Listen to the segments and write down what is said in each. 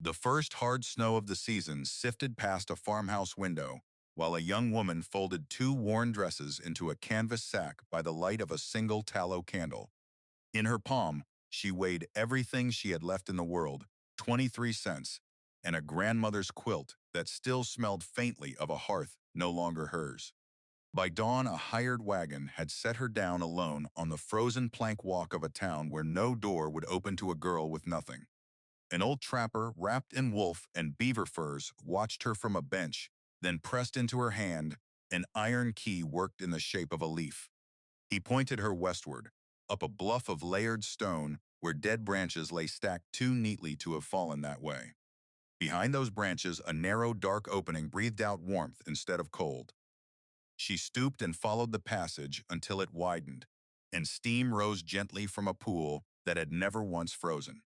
The first hard snow of the season sifted past a farmhouse window, while a young woman folded two worn dresses into a canvas sack by the light of a single tallow candle. In her palm, she weighed everything she had left in the world, 23 cents, and a grandmother's quilt that still smelled faintly of a hearth no longer hers. By dawn, a hired wagon had set her down alone on the frozen plank walk of a town where no door would open to a girl with nothing. An old trapper, wrapped in wolf and beaver furs, watched her from a bench, then pressed into her hand an iron key worked in the shape of a leaf. He pointed her westward, up a bluff of layered stone where dead branches lay stacked too neatly to have fallen that way. Behind those branches, a narrow, dark opening breathed out warmth instead of cold. She stooped and followed the passage until it widened, and steam rose gently from a pool that had never once frozen.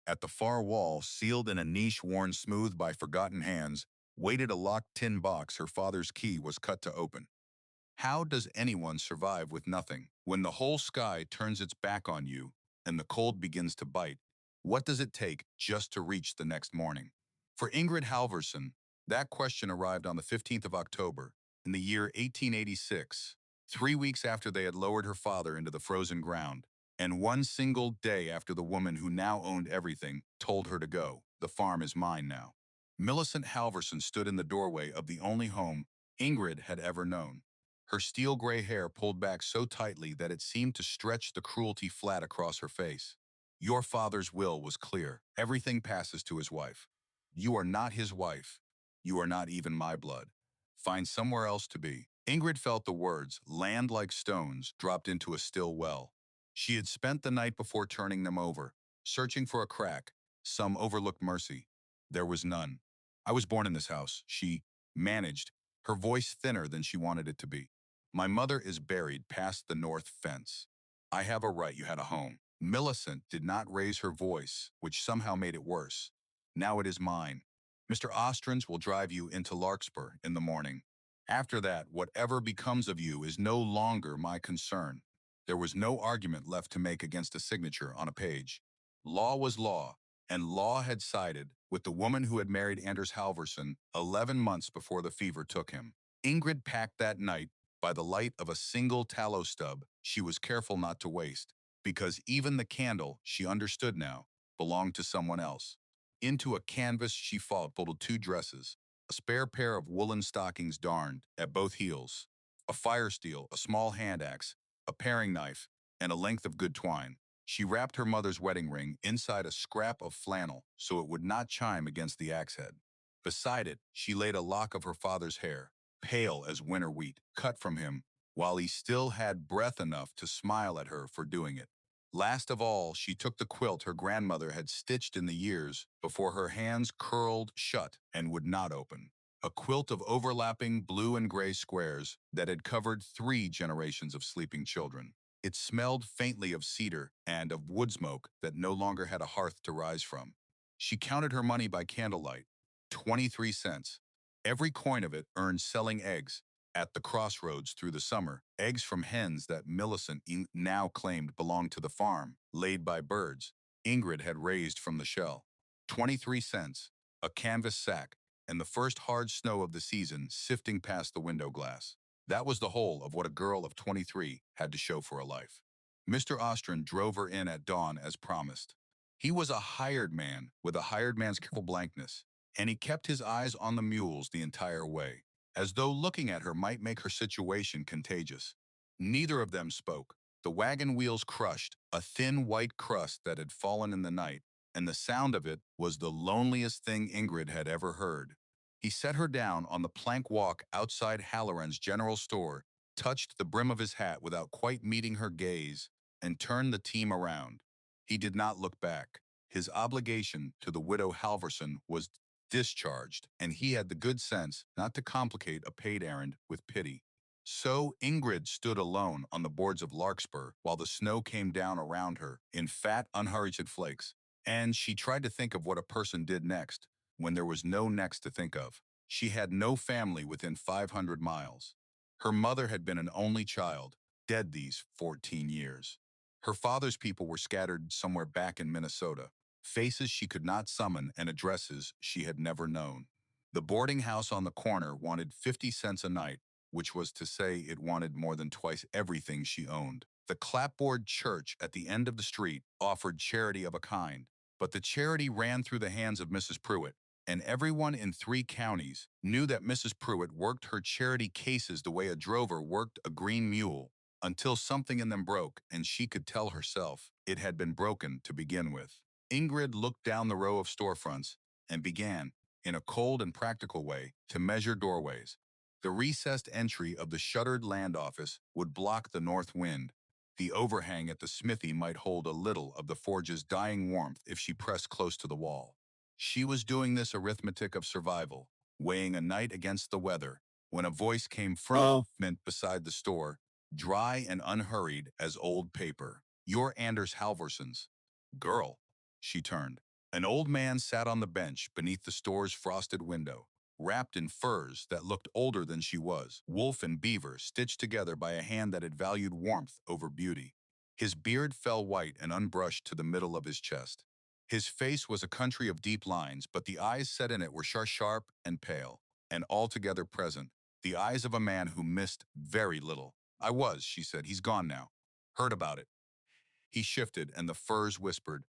At the far wall, sealed in a niche worn smooth by forgotten hands, waited a locked tin box her father's key was cut to open. How does anyone survive with nothing? When the whole sky turns its back on you and the cold begins to bite, what does it take just to reach the next morning? For Ingrid Halvorsen, that question arrived on the 15th of October in the year 1886, 3 weeks after they had lowered her father into the frozen ground, and one single day after the woman who now owned everything told her to go. The farm is mine now. Millicent Halvorsen stood in the doorway of the only home Ingrid had ever known. Her steel gray hair pulled back so tightly that it seemed to stretch the cruelty flat across her face. Your father's will was clear. Everything passes to his wife. You are not his wife. You are not even my blood. Find somewhere else to be. Ingrid felt the words, land like stones, dropped into a still well. She had spent the night before turning them over, searching for a crack, some overlooked mercy. There was none. I was born in this house, she managed, her voice thinner than she wanted it to be. My mother is buried past the north fence. I have a right, you had a home. Millicent did not raise her voice, which somehow made it worse. Now it is mine. Mr. Ostrins will drive you into Larkspur in the morning. After that, whatever becomes of you is no longer my concern. There was no argument left to make against a signature on a page. Law was law, and law had sided with the woman who had married Anders Halvorsen 11 months before the fever took him. Ingrid packed that night by the light of a single tallow stub she was careful not to waste, because even the candle, she understood now, belonged to someone else. Into a canvas she folded two dresses, a spare pair of woolen stockings darned at both heels, a fire steel, a small hand axe, a paring knife, and a length of good twine. She wrapped her mother's wedding ring inside a scrap of flannel so it would not chime against the axe head. Beside it, she laid a lock of her father's hair, pale as winter wheat, cut from him, while he still had breath enough to smile at her for doing it. Last of all, she took the quilt her grandmother had stitched in the years before her hands curled shut and would not open. A quilt of overlapping blue and gray squares that had covered 3 generations of sleeping children. It smelled faintly of cedar and of wood smoke that no longer had a hearth to rise from. She counted her money by candlelight, 23 cents. Every coin of it earned selling eggs at the crossroads through the summer, eggs from hens that Millicent now claimed belonged to the farm, laid by birds Ingrid had raised from the shell. 23 cents, a canvas sack, and the first hard snow of the season sifting past the window glass. That was the whole of what a girl of 23 had to show for a life. Mr. Ostrin drove her in at dawn as promised. He was a hired man with a hired man's careful blankness, and he kept his eyes on the mules the entire way, as though looking at her might make her situation contagious. Neither of them spoke. The wagon wheels crushed, a thin white crust that had fallen in the night, and the sound of it was the loneliest thing Ingrid had ever heard. He set her down on the plank walk outside Halloran's general store, touched the brim of his hat without quite meeting her gaze, and turned the team around. He did not look back. His obligation to the widow Halvorsen was discharged, and he had the good sense not to complicate a paid errand with pity. So Ingrid stood alone on the boards of Larkspur while the snow came down around her in fat, unhurried flakes, and she tried to think of what a person did next, when there was no next to think of. She had no family within 500 miles. Her mother had been an only child, dead these 14 years. Her father's people were scattered somewhere back in Minnesota. faces she could not summon and addresses she had never known. The boarding house on the corner wanted 50 cents a night, which was to say it wanted more than twice everything she owned. The clapboard church at the end of the street offered charity of a kind, but the charity ran through the hands of Mrs. Pruitt, and everyone in 3 counties knew that Mrs. Pruitt worked her charity cases the way a drover worked a green mule, until something in them broke and she could tell herself it had been broken to begin with. Ingrid looked down the row of storefronts and began, in a cold and practical way, to measure doorways. The recessed entry of the shuttered land office would block the north wind. The overhang at the smithy might hold a little of the forge's dying warmth if she pressed close to the wall. She was doing this arithmetic of survival, weighing a night against the weather, when a voice came from beside the store, dry and unhurried as old paper. "You're Anders Halvorsen's girl." She turned. An old man sat on the bench beneath the store's frosted window, wrapped in furs that looked older than she was, wolf and beaver stitched together by a hand that had valued warmth over beauty. His beard fell white and unbrushed to the middle of his chest. His face was a country of deep lines, but the eyes set in it were sharp and pale, and altogether present, the eyes of a man who missed very little. "I was," she said. "He's gone now. Heard about it." He shifted, and the furs whispered.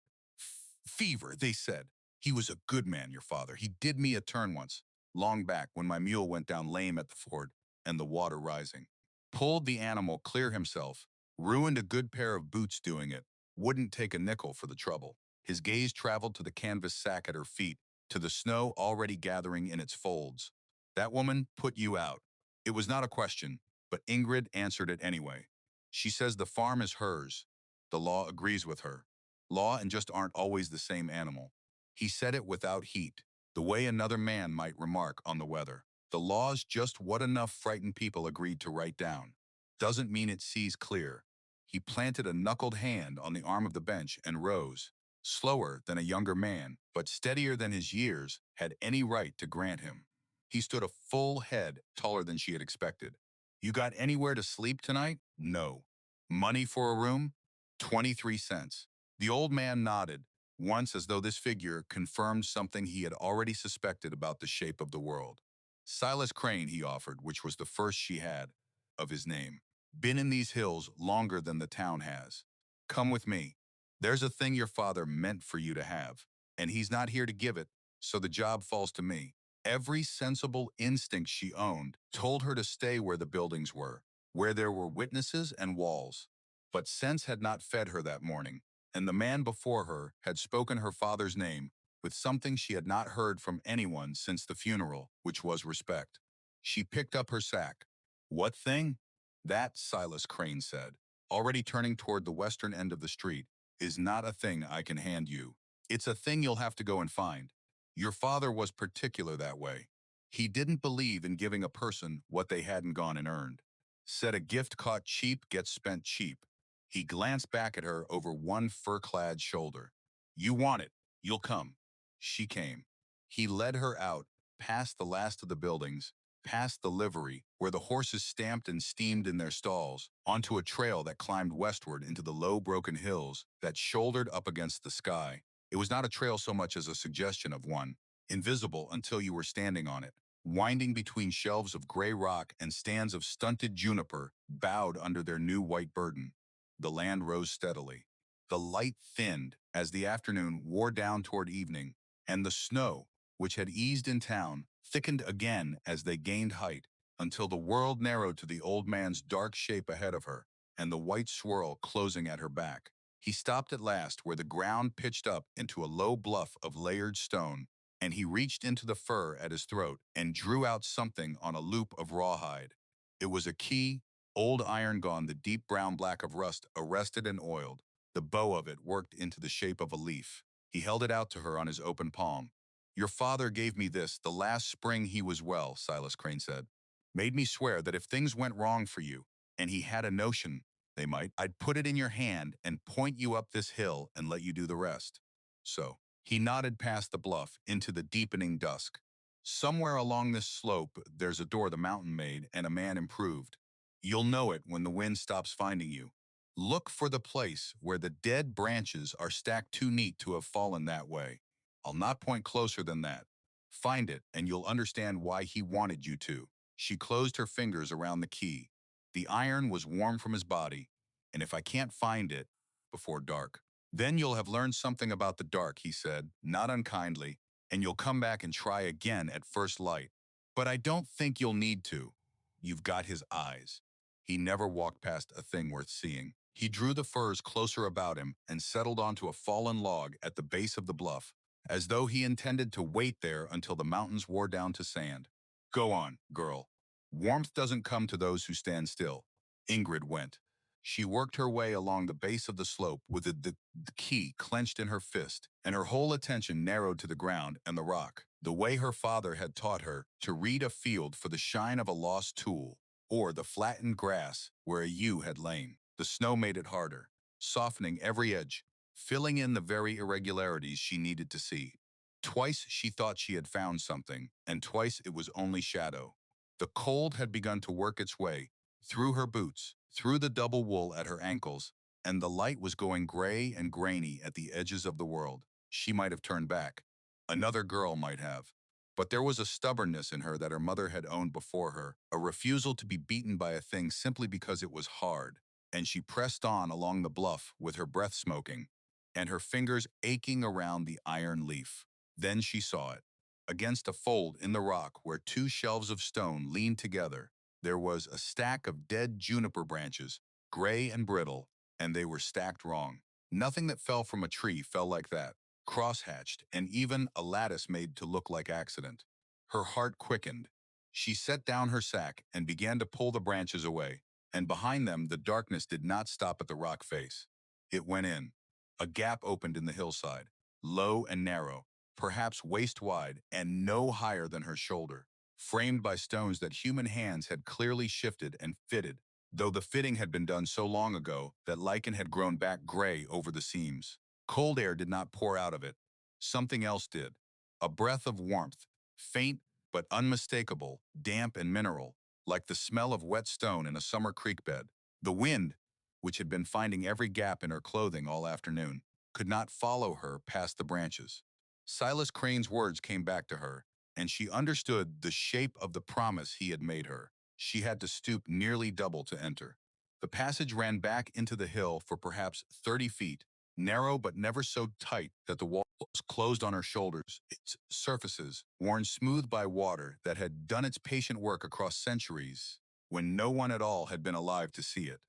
"Fever," they said. "He was a good man, your father. He did me a turn once, long back when my mule went down lame at the ford, and the water rising. Pulled the animal clear himself, ruined a good pair of boots doing it, wouldn't take a nickel for the trouble." His gaze traveled to the canvas sack at her feet, to the snow already gathering in its folds. "That woman put you out." It was not a question, but Ingrid answered it anyway. "She says the farm is hers. The law agrees with her. Law and just aren't always the same animal." He said it without heat, the way another man might remark on the weather. "The law's just what enough frightened people agreed to write down. Doesn't mean it sees clear." He planted a knuckled hand on the arm of the bench and rose, slower than a younger man, but steadier than his years had any right to grant him. He stood a full head taller than she had expected. "You got anywhere to sleep tonight?" "No." "Money for a room?" 23 cents. The old man nodded, once as though this figure confirmed something he had already suspected about the shape of the world. "Silas Crane," he offered, which was the first she had of his name. "Been in these hills longer than the town has. Come with me. There's a thing your father meant for you to have, and he's not here to give it, so the job falls to me." Every sensible instinct she owned told her to stay where the buildings were, where there were witnesses and walls. But sense had not fed her that morning, and the man before her had spoken her father's name with something she had not heard from anyone since the funeral, which was respect. She picked up her sack. "What thing?" "That," Silas Crane said, already turning toward the western end of the street, "is not a thing I can hand you. It's a thing you'll have to go and find. Your father was particular that way. He didn't believe in giving a person what they hadn't gone and earned. Said a gift caught cheap gets spent cheap." He glanced back at her over one fur-clad shoulder. "You want it. You'll come." She came. He led her out, past the last of the buildings, past the livery, where the horses stamped and steamed in their stalls, onto a trail that climbed westward into the low broken hills that shouldered up against the sky. It was not a trail so much as a suggestion of one, invisible until you were standing on it, winding between shelves of gray rock and stands of stunted juniper bowed under their new white burden. The land rose steadily. The light thinned as the afternoon wore down toward evening, and the snow, which had eased in town, thickened again as they gained height, until the world narrowed to the old man's dark shape ahead of her, and the white swirl closing at her back. He stopped at last where the ground pitched up into a low bluff of layered stone, and he reached into the fur at his throat and drew out something on a loop of rawhide. It was a key, old iron gone, the deep brown black of rust arrested and oiled. The bow of it worked into the shape of a leaf. He held it out to her on his open palm. "Your father gave me this the last spring he was well," Silas Crane said. "Made me swear that if things went wrong for you, and he had a notion they might, I'd put it in your hand and point you up this hill and let you do the rest." So, he nodded past the bluff into the deepening dusk. "Somewhere along this slope, there's a door the mountain made and a man improved. You'll know it when the wind stops finding you. Look for the place where the dead branches are stacked too neat to have fallen that way. I'll not point closer than that. Find it, and you'll understand why he wanted you to. She closed her fingers around the key. The iron was warm from his body, and if I can't find it before dark, then you'll have learned something about the dark, he said, not unkindly, and you'll come back and try again at first light. But I don't think you'll need to. You've got his eyes. He never walked past a thing worth seeing. He drew the furs closer about him and settled onto a fallen log at the base of the bluff, as though he intended to wait there until the mountains wore down to sand. Go on, girl. Warmth doesn't come to those who stand still. Ingrid went. She worked her way along the base of the slope with the key clenched in her fist, and her whole attention narrowed to the ground and the rock, the way her father had taught her to read a field for the shine of a lost tool, or the flattened grass where a ewe had lain. The snow made it harder, softening every edge, filling in the very irregularities she needed to see. Twice she thought she had found something, and twice it was only shadow. The cold had begun to work its way through her boots, through the double wool at her ankles, and the light was going gray and grainy at the edges of the world. She might have turned back. Another girl might have. But there was a stubbornness in her that her mother had owned before her, a refusal to be beaten by a thing simply because it was hard, and she pressed on along the bluff with her breath smoking, and her fingers aching around the iron leaf. Then she saw it. Against a fold in the rock where two shelves of stone leaned together, there was a stack of dead juniper branches, gray and brittle, and they were stacked wrong. Nothing that fell from a tree fell like that, cross-hatched, and even a lattice made to look like accident. Her heart quickened. She set down her sack and began to pull the branches away, and behind them the darkness did not stop at the rock face. It went in. A gap opened in the hillside, low and narrow, perhaps waist-wide and no higher than her shoulder, framed by stones that human hands had clearly shifted and fitted, though the fitting had been done so long ago that lichen had grown back gray over the seams. Cold air did not pour out of it. Something else did. A breath of warmth, faint but unmistakable, damp and mineral, like the smell of wet stone in a summer creek bed. The wind, which had been finding every gap in her clothing all afternoon, could not follow her past the branches. Silas Crane's words came back to her, and she understood the shape of the promise he had made her. She had to stoop nearly double to enter. The passage ran back into the hill for perhaps 30 feet, narrow but never so tight that the walls closed on her shoulders, its surfaces worn smooth by water that had done its patient work across centuries when no one at all had been alive to see it.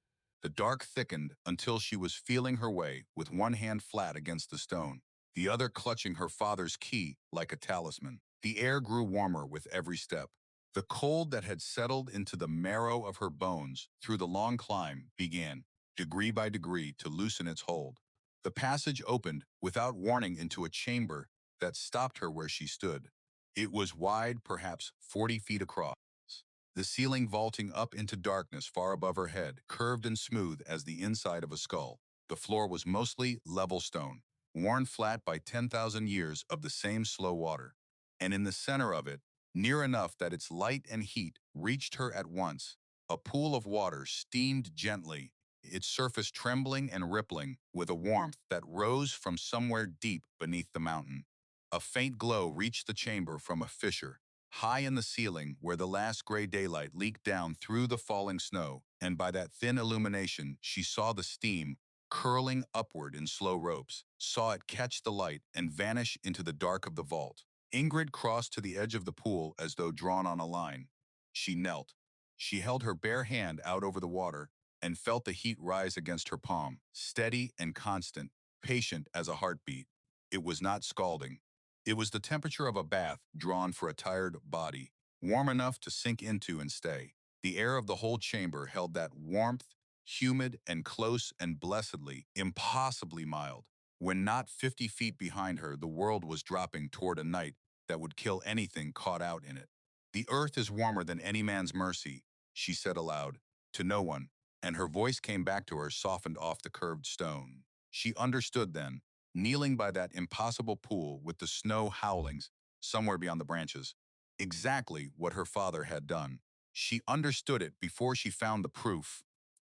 The dark thickened until she was feeling her way with one hand flat against the stone, the other clutching her father's key like a talisman. The air grew warmer with every step. The cold that had settled into the marrow of her bones through the long climb began, degree by degree, to loosen its hold. The passage opened without warning into a chamber that stopped her where she stood. It was wide, perhaps 40 feet across, the ceiling vaulting up into darkness far above her head, curved and smooth as the inside of a skull. The floor was mostly level stone, worn flat by 10,000 years of the same slow water. And in the center of it, near enough that its light and heat reached her at once, a pool of water steamed gently, its surface trembling and rippling with a warmth that rose from somewhere deep beneath the mountain. A faint glow reached the chamber from a fissure, high in the ceiling where the last gray daylight leaked down through the falling snow, and by that thin illumination she saw the steam curling upward in slow ropes, saw it catch the light and vanish into the dark of the vault. Ingrid crossed to the edge of the pool as though drawn on a line. She knelt. She held her bare hand out over the water and felt the heat rise against her palm, steady and constant, patient as a heartbeat. It was not scalding. It was the temperature of a bath drawn for a tired body, warm enough to sink into and stay. The air of the whole chamber held that warmth, humid and close and blessedly, impossibly mild. When not 50 feet behind her, the world was dropping toward a night that would kill anything caught out in it. The earth is warmer than any man's mercy, she said aloud, to no one, and her voice came back to her softened off the curved stone. She understood then, kneeling by that impossible pool with the snow howlings somewhere beyond the branches, exactly what her father had done. She understood it before she found the proof.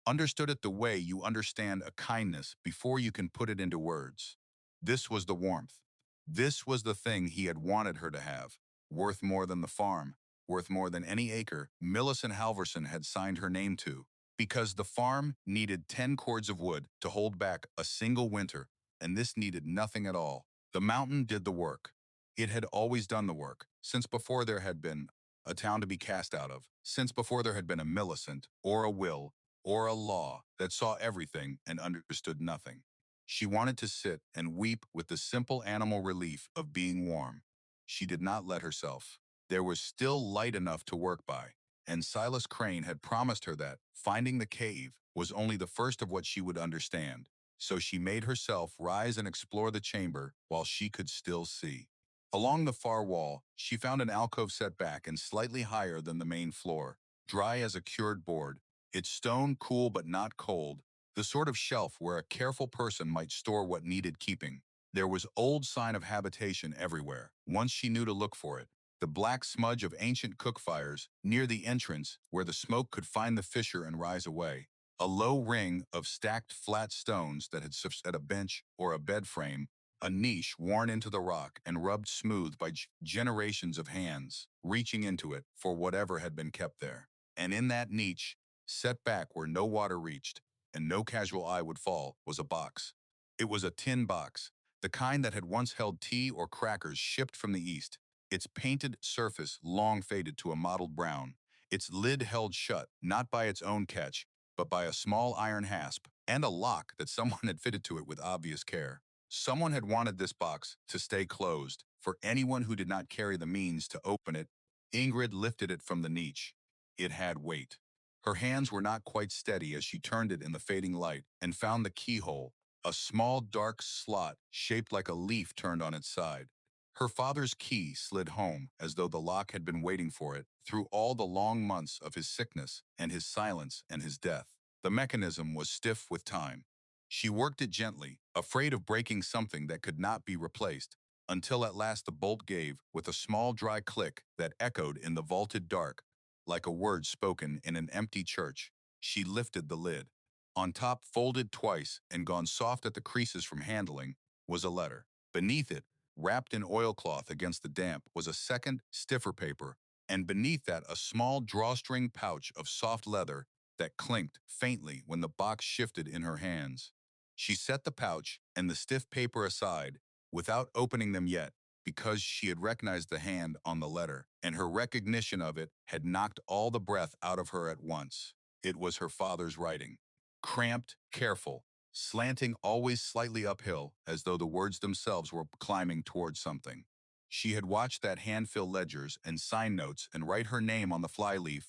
understood it the way you understand a kindness before you can put it into words. This was the warmth. This was the thing he had wanted her to have, worth more than the farm, worth more than any acre Millicent Halvorsen had signed her name to, because the farm needed 10 cords of wood to hold back a single winter, and this needed nothing at all. The mountain did the work. It had always done the work, since before there had been a town to be cast out of, since before there had been a Millicent, or a Will, or a law that saw everything and understood nothing. She wanted to sit and weep with the simple animal relief of being warm. She did not let herself. There was still light enough to work by, and Silas Crane had promised her that finding the cave was only the first of what she would understand. So she made herself rise and explore the chamber while she could still see. Along the far wall, she found an alcove set back and slightly higher than the main floor, dry as a cured board, its stone cool but not cold, the sort of shelf where a careful person might store what needed keeping. There was old sign of habitation everywhere, once she knew to look for it. The black smudge of ancient cook fires near the entrance where the smoke could find the fissure and rise away. A low ring of stacked flat stones that had served at a bench or a bed frame, a niche worn into the rock and rubbed smooth by generations of hands, reaching into it for whatever had been kept there. And in that niche, set back where no water reached and no casual eye would fall, was a box. It was a tin box, the kind that had once held tea or crackers shipped from the east, its painted surface long faded to a mottled brown, its lid held shut not by its own catch, but by a small iron hasp and a lock that someone had fitted to it with obvious care. Someone had wanted this box to stay closed for anyone who did not carry the means to open it. Ingrid lifted it from the niche. It had weight. Her hands were not quite steady as she turned it in the fading light and found the keyhole, a small dark slot shaped like a leaf turned on its side. Her father's key slid home as though the lock had been waiting for it through all the long months of his sickness and his silence and his death. The mechanism was stiff with time. She worked it gently, afraid of breaking something that could not be replaced, until at last the bolt gave with a small dry click that echoed in the vaulted dark, like a word spoken in an empty church. She lifted the lid. On top, folded twice and gone soft at the creases from handling, was a letter. Beneath it, wrapped in oilcloth against the damp, was a second, stiffer paper, and beneath that a small drawstring pouch of soft leather that clinked faintly when the box shifted in her hands. She set the pouch and the stiff paper aside, without opening them yet, because she had recognized the hand on the letter, and her recognition of it had knocked all the breath out of her at once. It was her father's writing. Cramped, careful, slanting always slightly uphill, as though the words themselves were climbing towards something. She had watched that hand fill ledgers and sign notes and write her name on the flyleaf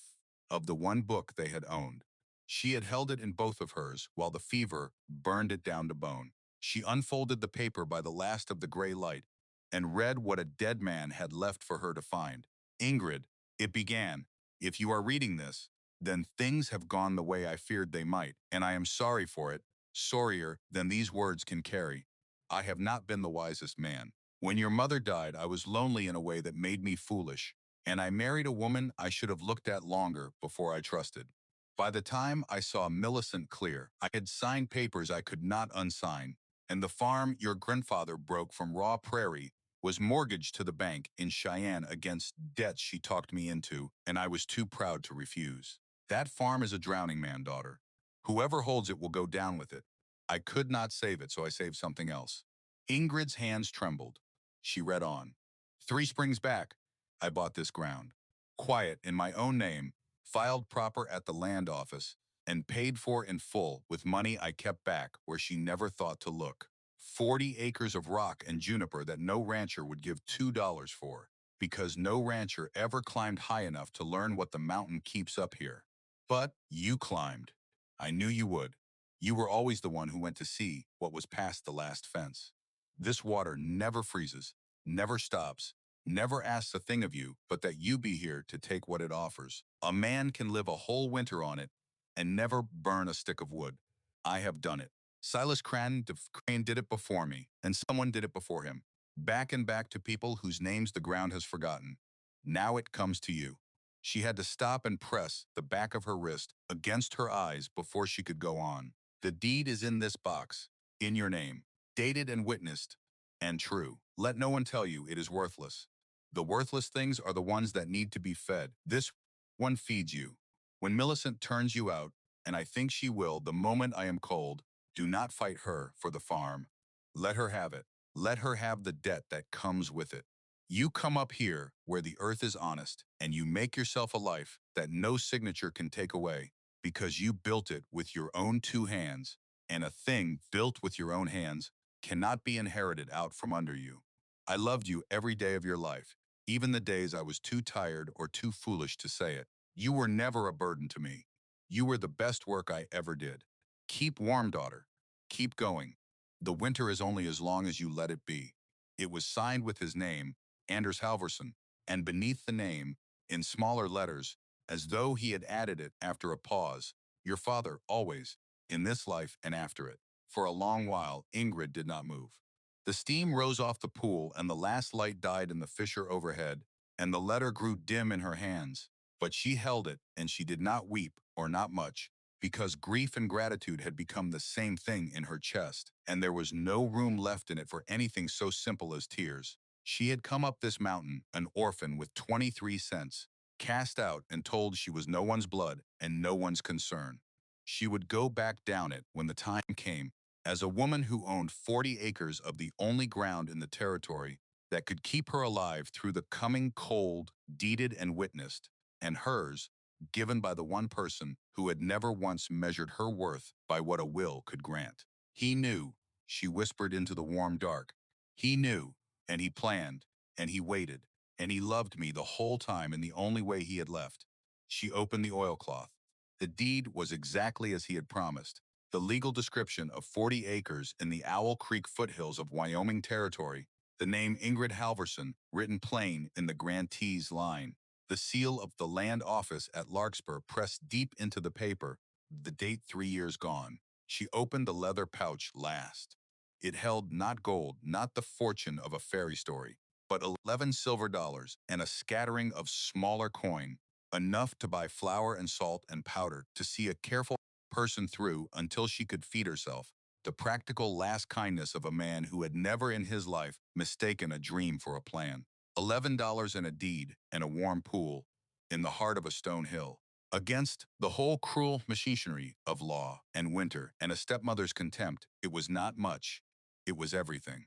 of the one book they had owned. She had held it in both of hers while the fever burned it down to bone. She unfolded the paper by the last of the gray light and read what a dead man had left for her to find. Ingrid, it began, if you are reading this, then things have gone the way I feared they might, and I am sorry for it, sorrier than these words can carry. I have not been the wisest man. When your mother died, I was lonely in a way that made me foolish, and I married a woman I should have looked at longer before I trusted. By the time I saw Millicent clear, I had signed papers I could not unsign, and the farm your grandfather broke from raw prairie was mortgaged to the bank in Cheyenne against debts she talked me into, and I was too proud to refuse. That farm is a drowning man, daughter. Whoever holds it will go down with it. I could not save it, so I saved something else. Ingrid's hands trembled. She read on. 3 springs back, I bought this ground. Quiet, in my own name, filed proper at the land office, and paid for in full with money I kept back where she never thought to look. 40 acres of rock and juniper that no rancher would give $2 for, because no rancher ever climbed high enough to learn what the mountain keeps up here. But you climbed. I knew you would. You were always the one who went to see what was past the last fence. This water never freezes, never stops, never asks a thing of you but that you be here to take what it offers. A man can live a whole winter on it and never burn a stick of wood. I have done it. Silas Crane did it before me, and someone did it before him. Back and back to people whose names the ground has forgotten. Now it comes to you. She had to stop and press the back of her wrist against her eyes before she could go on. The deed is in this box, in your name, dated and witnessed, and true. Let no one tell you it is worthless. The worthless things are the ones that need to be fed. This one feeds you. When Millicent turns you out, and I think she will the moment I am cold, do not fight her for the farm. Let her have it. Let her have the debt that comes with it. You come up here where the earth is honest, and you make yourself a life that no signature can take away, because you built it with your own two hands, and a thing built with your own hands cannot be inherited out from under you. I loved you every day of your life, even the days I was too tired or too foolish to say it. You were never a burden to me. You were the best work I ever did. Keep warm, daughter. Keep going. The winter is only as long as you let it be. It was signed with his name, Anders Halvorsen, and beneath the name, in smaller letters, as though he had added it after a pause, your father always, in this life and after it. For a long while, Ingrid did not move. The steam rose off the pool and the last light died in the fissure overhead, and the letter grew dim in her hands. But she held it, and she did not weep, or not much, because grief and gratitude had become the same thing in her chest, and there was no room left in it for anything so simple as tears. She had come up this mountain, an orphan with 23 cents, cast out and told she was no one's blood and no one's concern. She would go back down it when the time came, as a woman who owned 40 acres of the only ground in the territory that could keep her alive through the coming cold, deeded and witnessed, and hers, given by the one person who had never once measured her worth by what a will could grant. He knew, she whispered into the warm dark. He knew, and he planned, and he waited, and he loved me the whole time in the only way he had left. She opened the oilcloth. The deed was exactly as he had promised. The legal description of 40 acres in the Owl Creek foothills of Wyoming territory, the name Ingrid Halvorsen written plain in the grantee's line, the seal of the land office at Larkspur pressed deep into the paper, the date 3 years gone. She opened the leather pouch last. It held not gold, not the fortune of a fairy story, but 11 silver dollars and a scattering of smaller coin, enough to buy flour and salt and powder to see a careful person through until she could feed herself. The practical last kindness of a man who had never in his life mistaken a dream for a plan. $11 and a deed and a warm pool in the heart of a stone hill. Against the whole cruel machinery of law and winter and a stepmother's contempt, it was not much. It was everything.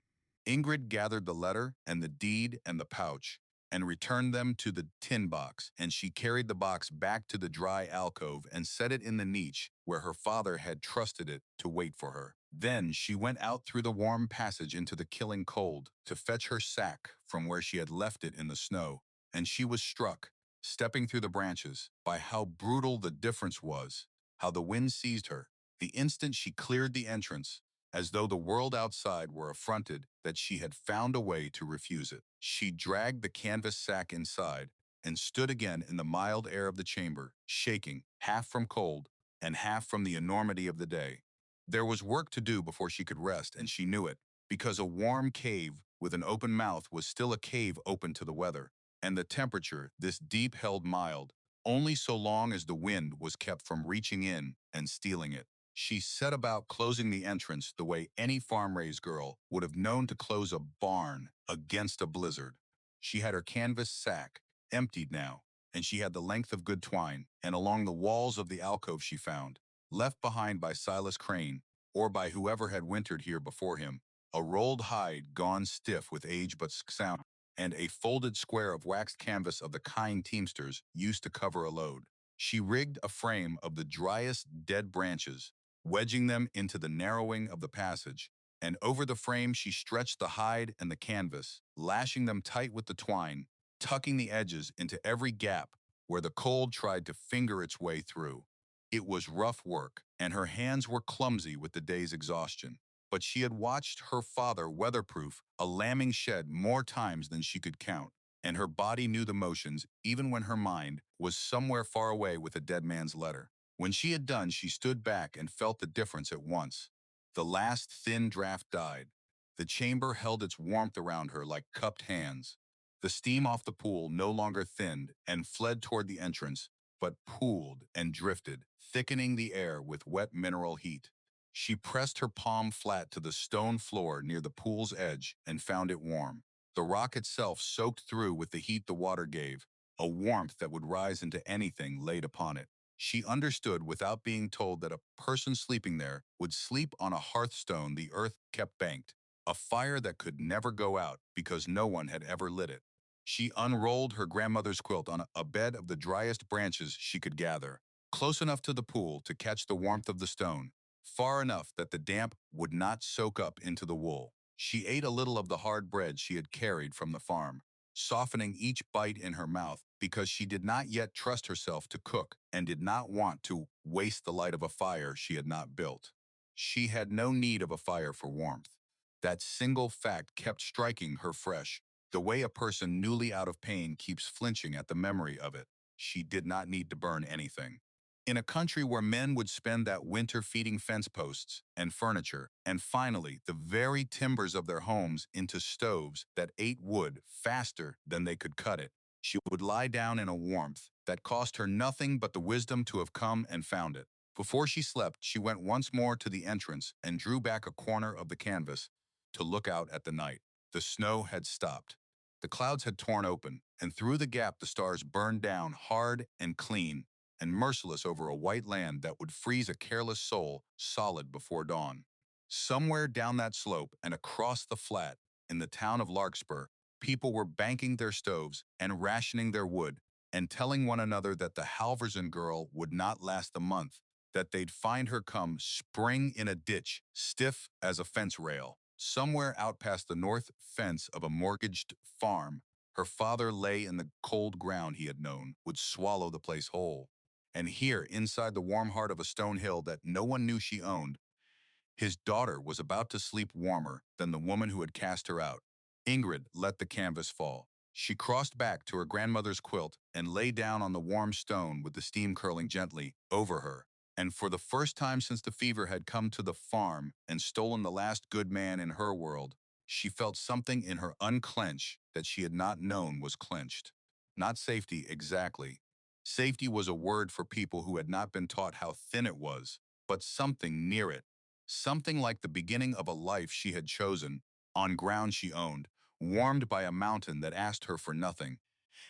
Ingrid gathered the letter and the deed and the pouch and returned them to the tin box, and she carried the box back to the dry alcove and set it in the niche where her father had trusted it to wait for her. Then she went out through the warm passage into the killing cold to fetch her sack from where she had left it in the snow, and she was struck, stepping through the branches, by how brutal the difference was, how the wind seized her, the instant she cleared the entrance, as though the world outside were affronted that she had found a way to refuse it. She dragged the canvas sack inside and stood again in the mild air of the chamber, shaking, half from cold and half from the enormity of the day. There was work to do before she could rest, and she knew it, because a warm cave with an open mouth was still a cave open to the weather, and the temperature, this deep held mild, only so long as the wind was kept from reaching in and stealing it. She set about closing the entrance the way any farm-raised girl would have known to close a barn against a blizzard. She had her canvas sack, emptied now, and she had the length of good twine, and along the walls of the alcove she found, left behind by Silas Crane, or by whoever had wintered here before him, a rolled hide gone stiff with age but sound, and a folded square of waxed canvas of the kind teamsters used to cover a load. She rigged a frame of the driest dead branches, wedging them into the narrowing of the passage, and over the frame she stretched the hide and the canvas, lashing them tight with the twine, tucking the edges into every gap where the cold tried to finger its way through. It was rough work, and her hands were clumsy with the day's exhaustion, but she had watched her father weatherproof a lambing shed more times than she could count, and her body knew the motions even when her mind was somewhere far away with a dead man's letter. When she had done, she stood back and felt the difference at once. The last thin draft died. The chamber held its warmth around her like cupped hands. The steam off the pool no longer thinned and fled toward the entrance, but pooled and drifted, thickening the air with wet mineral heat. She pressed her palm flat to the stone floor near the pool's edge and found it warm. The rock itself soaked through with the heat the water gave, a warmth that would rise into anything laid upon it. She understood without being told that a person sleeping there would sleep on a hearthstone the earth kept banked, a fire that could never go out because no one had ever lit it. She unrolled her grandmother's quilt on a bed of the driest branches she could gather, close enough to the pool to catch the warmth of the stone, far enough that the damp would not soak up into the wool. She ate a little of the hard bread she had carried from the farm, softening each bite in her mouth because she did not yet trust herself to cook and did not want to waste the light of a fire she had not built. She had no need of a fire for warmth. That single fact kept striking her fresh, the way a person newly out of pain keeps flinching at the memory of it. She did not need to burn anything. In a country where men would spend that winter feeding fence posts and furniture, and finally the very timbers of their homes into stoves that ate wood faster than they could cut it, she would lie down in a warmth that cost her nothing but the wisdom to have come and found it. Before she slept, she went once more to the entrance and drew back a corner of the canvas to look out at the night. The snow had stopped. The clouds had torn open, and through the gap the stars burned down hard and clean and merciless over a white land that would freeze a careless soul solid before dawn. Somewhere down that slope and across the flat, in the town of Larkspur, people were banking their stoves and rationing their wood and telling one another that the Halvorsen girl would not last the month, that they'd find her come spring in a ditch, stiff as a fence rail. Somewhere out past the north fence of a mortgaged farm, her father lay in the cold ground he had known would swallow the place whole. And here, inside the warm heart of a stone hill that no one knew she owned, his daughter was about to sleep warmer than the woman who had cast her out. Ingrid let the canvas fall. She crossed back to her grandmother's quilt and lay down on the warm stone with the steam curling gently over her. And for the first time since the fever had come to the farm and stolen the last good man in her world, she felt something in her unclench that she had not known was clenched. Not safety exactly. Safety was a word for people who had not been taught how thin it was, but something near it. Something like the beginning of a life she had chosen, on ground she owned, warmed by a mountain that asked her for nothing,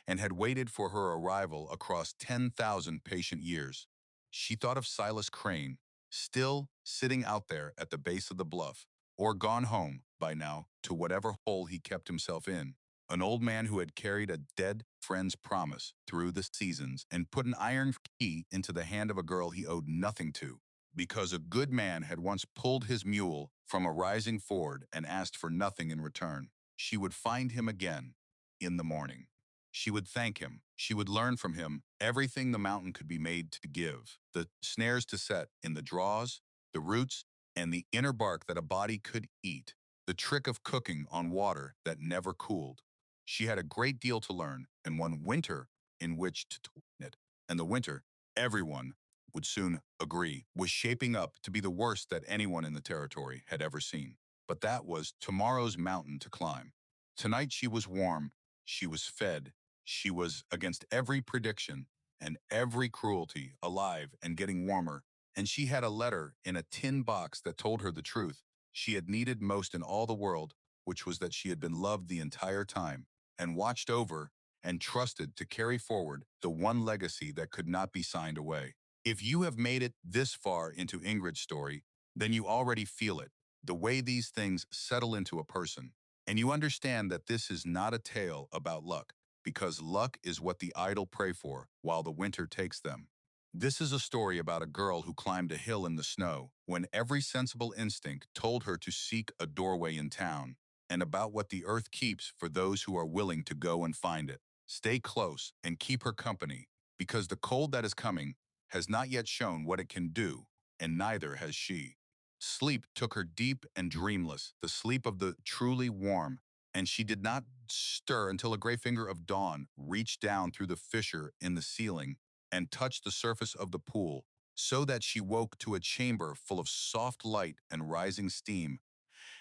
and had waited for her arrival across 10,000 patient years. She thought of Silas Crane, still sitting out there at the base of the bluff, or gone home, by now, to whatever hole he kept himself in. An old man who had carried a dead friend's promise through the seasons and put an iron key into the hand of a girl he owed nothing to, because a good man had once pulled his mule from a rising ford and asked for nothing in return. She would find him again in the morning. She would thank him. She would learn from him everything the mountain could be made to give, the snares to set in the draws, the roots, and the inner bark that a body could eat, the trick of cooking on water that never cooled. She had a great deal to learn, and one winter in which to learn it. And the winter, everyone would soon agree, was shaping up to be the worst that anyone in the territory had ever seen. But that was tomorrow's mountain to climb. Tonight she was warm, she was fed, she was against every prediction and every cruelty, alive and getting warmer, and she had a letter in a tin box that told her the truth she had needed most in all the world, which was that she had been loved the entire time and watched over and trusted to carry forward the one legacy that could not be signed away. If you have made it this far into Ingrid's story, then you already feel it, the way these things settle into a person. And you understand that this is not a tale about luck, because luck is what the idle pray for while the winter takes them. This is a story about a girl who climbed a hill in the snow when every sensible instinct told her to seek a doorway in town, and about what the earth keeps for those who are willing to go and find it. Stay close and keep her company, because the cold that is coming has not yet shown what it can do, and neither has she. Sleep took her deep and dreamless, the sleep of the truly warm, and she did not stir until a gray finger of dawn reached down through the fissure in the ceiling and touched the surface of the pool, so that she woke to a chamber full of soft light and rising steam,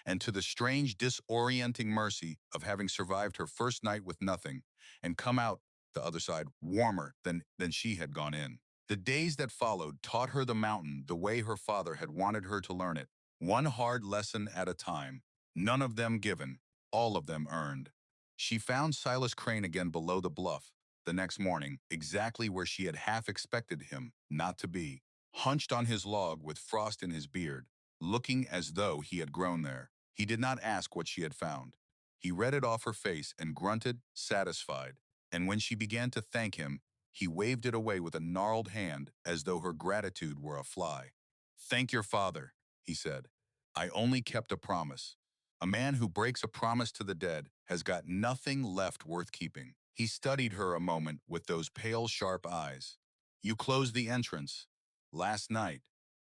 and to the strange, disorienting mercy of having survived her first night with nothing and come out the other side warmer than she had gone in. The days that followed taught her the mountain the way her father had wanted her to learn it, one hard lesson at a time, none of them given, all of them earned. She found Silas Crane again below the bluff the next morning, exactly where she had half expected him not to be, hunched on his log with frost in his beard, looking as though he had grown there. He did not ask what she had found. He read it off her face and grunted, satisfied, and when she began to thank him, he waved it away with a gnarled hand as though her gratitude were a fly. "Thank your father," he said. "I only kept a promise. A man who breaks a promise to the dead has got nothing left worth keeping." He studied her a moment with those pale, sharp eyes. "You closed the entrance last night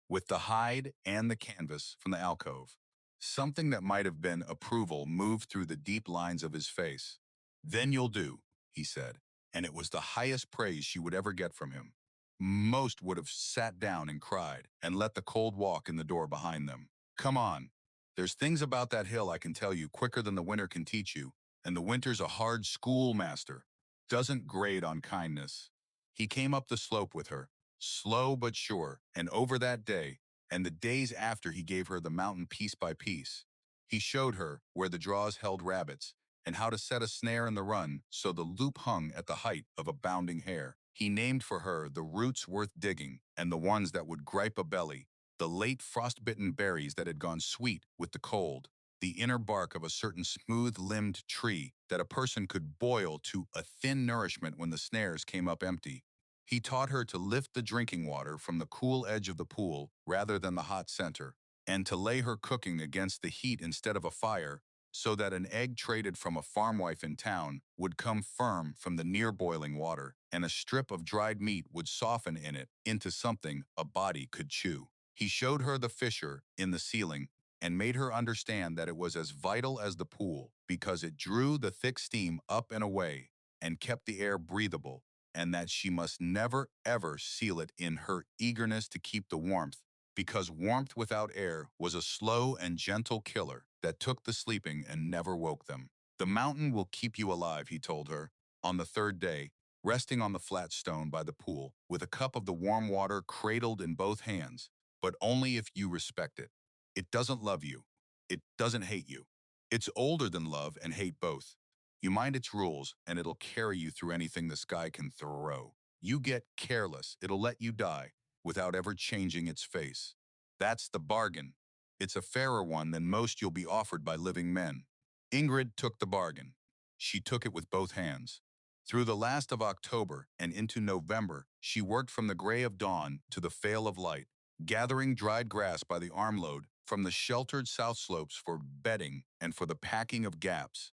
with the hide and the canvas from the alcove." Something that might have been approval moved through the deep lines of his face. "Then you'll do," he said, and it was the highest praise she would ever get from him. Most would have sat down and cried and let the cold walk in the door behind them. "Come on. There's things about that hill I can tell you quicker than the winter can teach you, and the winter's a hard schoolmaster. Doesn't grade on kindness." He came up the slope with her, slow but sure, and over that day, and the days after he gave her the mountain piece by piece. He showed her where the draws held rabbits, and how to set a snare in the run so the loop hung at the height of a bounding hare. He named for her the roots worth digging and the ones that would gripe a belly, the late frost-bitten berries that had gone sweet with the cold, the inner bark of a certain smooth-limbed tree that a person could boil to a thin nourishment when the snares came up empty. He taught her to lift the drinking water from the cool edge of the pool rather than the hot center, and to lay her cooking against the heat instead of a fire, so that an egg traded from a farmwife in town would come firm from the near boiling water, and a strip of dried meat would soften in it into something a body could chew. He showed her the fissure in the ceiling and made her understand that it was as vital as the pool because it drew the thick steam up and away and kept the air breathable, and that she must never ever seal it in her eagerness to keep the warmth, because warmth without air was a slow and gentle killer that took the sleeping and never woke them. "The mountain will keep you alive," he told her, on the third day, resting on the flat stone by the pool, with a cup of the warm water cradled in both hands, "but only if you respect it. It doesn't love you. It doesn't hate you. It's older than love and hate both. You mind its rules, and it'll carry you through anything the sky can throw. You get careless, it'll let you die without ever changing its face. That's the bargain. It's a fairer one than most you'll be offered by living men." Ingrid took the bargain. She took it with both hands. Through the last of October and into November, she worked from the gray of dawn to the fail of light, gathering dried grass by the armload from the sheltered south slopes for bedding and for the packing of gaps,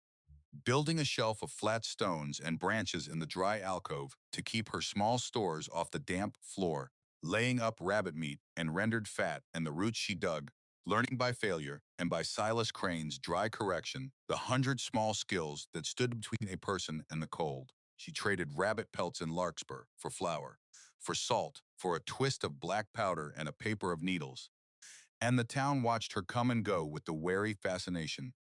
building a shelf of flat stones and branches in the dry alcove to keep her small stores off the damp floor, laying up rabbit meat and rendered fat and the roots she dug, learning by failure and by Silas Crane's dry correction the 100 small skills that stood between a person and the cold. She traded rabbit pelts in larkspur for flour, for salt, for a twist of black powder and a paper of needles. And the town watched her come and go with the wary fascination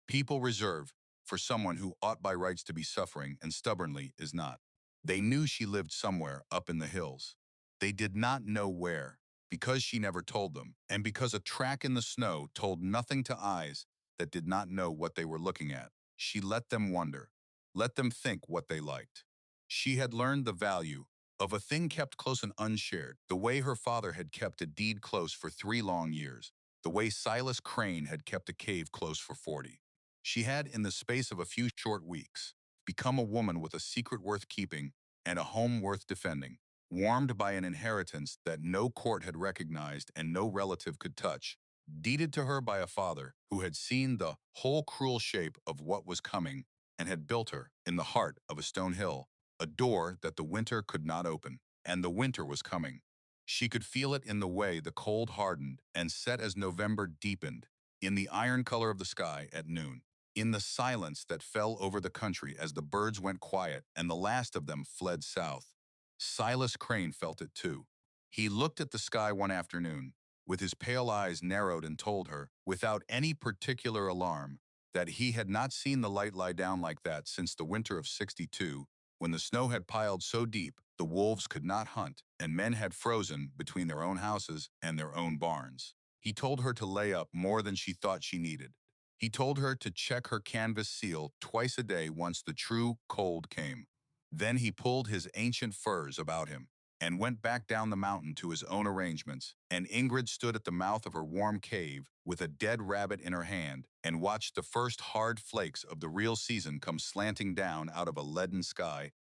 people reserve for someone who ought by rights to be suffering and stubbornly is not. They knew she lived somewhere up in the hills. They did not know where, because she never told them, and because a track in the snow told nothing to eyes that did not know what they were looking at. She let them wonder, let them think what they liked. She had learned the value of a thing kept close and unshared, the way her father had kept a deed close for 3 long years, the way Silas Crane had kept a cave close for 40. She had, in the space of a few short weeks, become a woman with a secret worth keeping and a home worth defending, warmed by an inheritance that no court had recognized and no relative could touch, deeded to her by a father who had seen the whole cruel shape of what was coming and had built her, in the heart of a stone hill, a door that the winter could not open. And the winter was coming. She could feel it in the way the cold hardened and set as November deepened, in the iron color of the sky at noon, in the silence that fell over the country as the birds went quiet and the last of them fled south. Silas Crane felt it too. He looked at the sky one afternoon, with his pale eyes narrowed, and told her, without any particular alarm, that he had not seen the light lie down like that since the winter of '62, when the snow had piled so deep the wolves could not hunt and men had frozen between their own houses and their own barns. He told her to lay up more than she thought she needed. He told her to check her canvas seal twice a day once the true cold came. Then he pulled his ancient furs about him and went back down the mountain to his own arrangements, and Ingrid stood at the mouth of her warm cave with a dead rabbit in her hand and watched the first hard flakes of the real season come slanting down out of a leaden sky,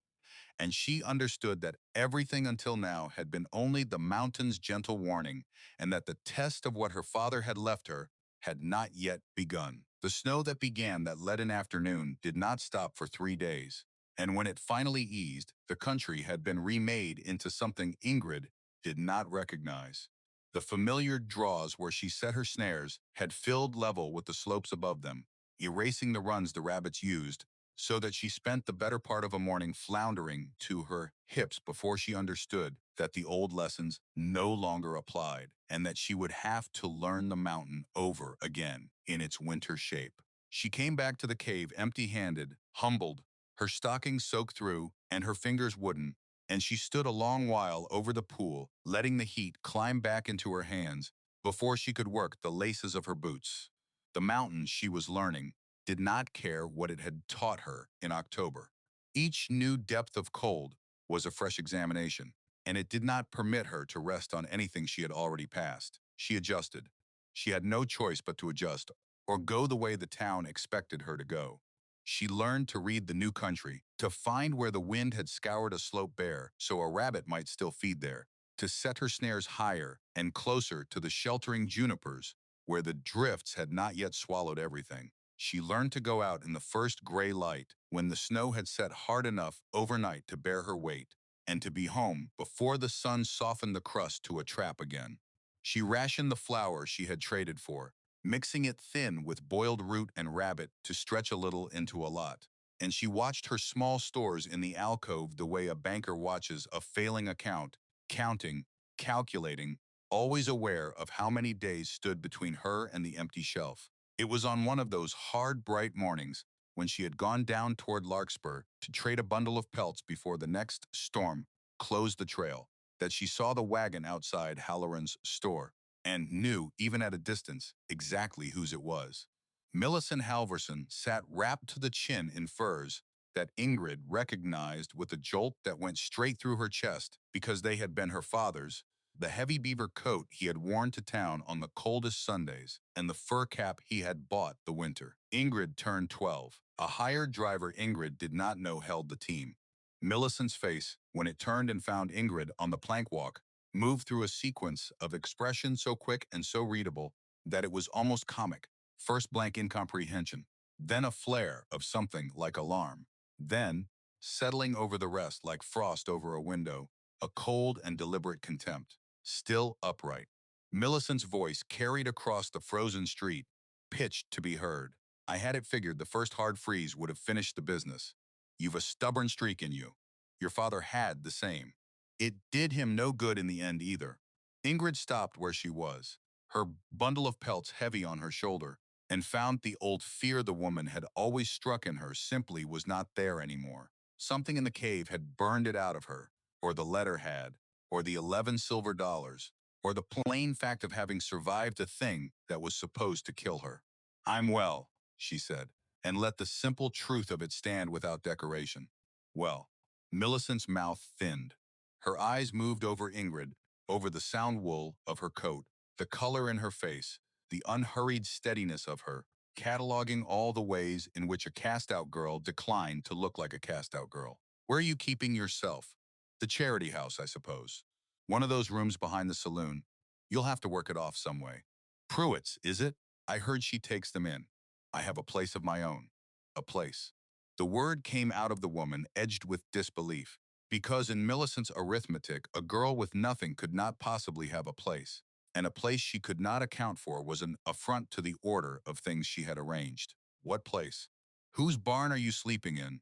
and she understood that everything until now had been only the mountain's gentle warning, and that the test of what her father had left her had not yet begun. The snow that began that leaden afternoon did not stop for 3 days, and when it finally eased, the country had been remade into something Ingrid did not recognize. The familiar draws where she set her snares had filled level with the slopes above them, erasing the runs the rabbits used, so that she spent the better part of a morning floundering to her hips before she understood that the old lessons no longer applied and that she would have to learn the mountain over again in its winter shape. She came back to the cave empty-handed, humbled, her stockings soaked through and her fingers wooden, and she stood a long while over the pool, letting the heat climb back into her hands before she could work the laces of her boots. The mountain, she was learning, did not care what it had taught her in October. Each new depth of cold was a fresh examination, and it did not permit her to rest on anything she had already passed. She adjusted. She had no choice but to adjust, or go the way the town expected her to go. She learned to read the new country, to find where the wind had scoured a slope bare so a rabbit might still feed there, to set her snares higher and closer to the sheltering junipers where the drifts had not yet swallowed everything. She learned to go out in the first gray light when the snow had set hard enough overnight to bear her weight, and to be home before the sun softened the crust to a trap again. She rationed the flour she had traded for, mixing it thin with boiled root and rabbit to stretch a little into a lot. And she watched her small stores in the alcove the way a banker watches a failing account, counting, calculating, always aware of how many days stood between her and the empty shelf. It was on one of those hard, bright mornings when she had gone down toward Larkspur to trade a bundle of pelts before the next storm closed the trail that she saw the wagon outside Halloran's store and knew, even at a distance, exactly whose it was. Millicent Halvorsen sat wrapped to the chin in furs that Ingrid recognized with a jolt that went straight through her chest because they had been her father's, the heavy beaver coat he had worn to town on the coldest Sundays, and the fur cap he had bought the winter. Ingrid turned 12. A hired driver Ingrid did not know held the team. Millicent's face, when it turned and found Ingrid on the plank walk, moved through a sequence of expression so quick and so readable that it was almost comic. First blank incomprehension, then a flare of something like alarm, then, settling over the rest like frost over a window, a cold and deliberate contempt. Still upright. Millicent's voice carried across the frozen street, pitched to be heard. I had it figured the first hard freeze would have finished the business. You've a stubborn streak in you. Your father had the same. It did him no good in the end either. Ingrid stopped where she was, her bundle of pelts heavy on her shoulder, and found the old fear the woman had always struck in her simply was not there anymore. Something in the cave had burned it out of her, or the letter had, or the 11 silver dollars, or the plain fact of having survived a thing that was supposed to kill her. I'm well, she said, and let the simple truth of it stand without decoration. Well, Millicent's mouth thinned. Her eyes moved over Ingrid, over the sound wool of her coat, the color in her face, the unhurried steadiness of her, cataloging all the ways in which a cast-out girl declined to look like a cast-out girl. Where are you keeping yourself? The charity house, I suppose. One of those rooms behind the saloon. You'll have to work it off some way. Pruitt's, is it? I heard she takes them in. I have a place of my own. A place. The word came out of the woman edged with disbelief, because in Millicent's arithmetic, a girl with nothing could not possibly have a place, and a place she could not account for was an affront to the order of things she had arranged. What place? Whose barn are you sleeping in?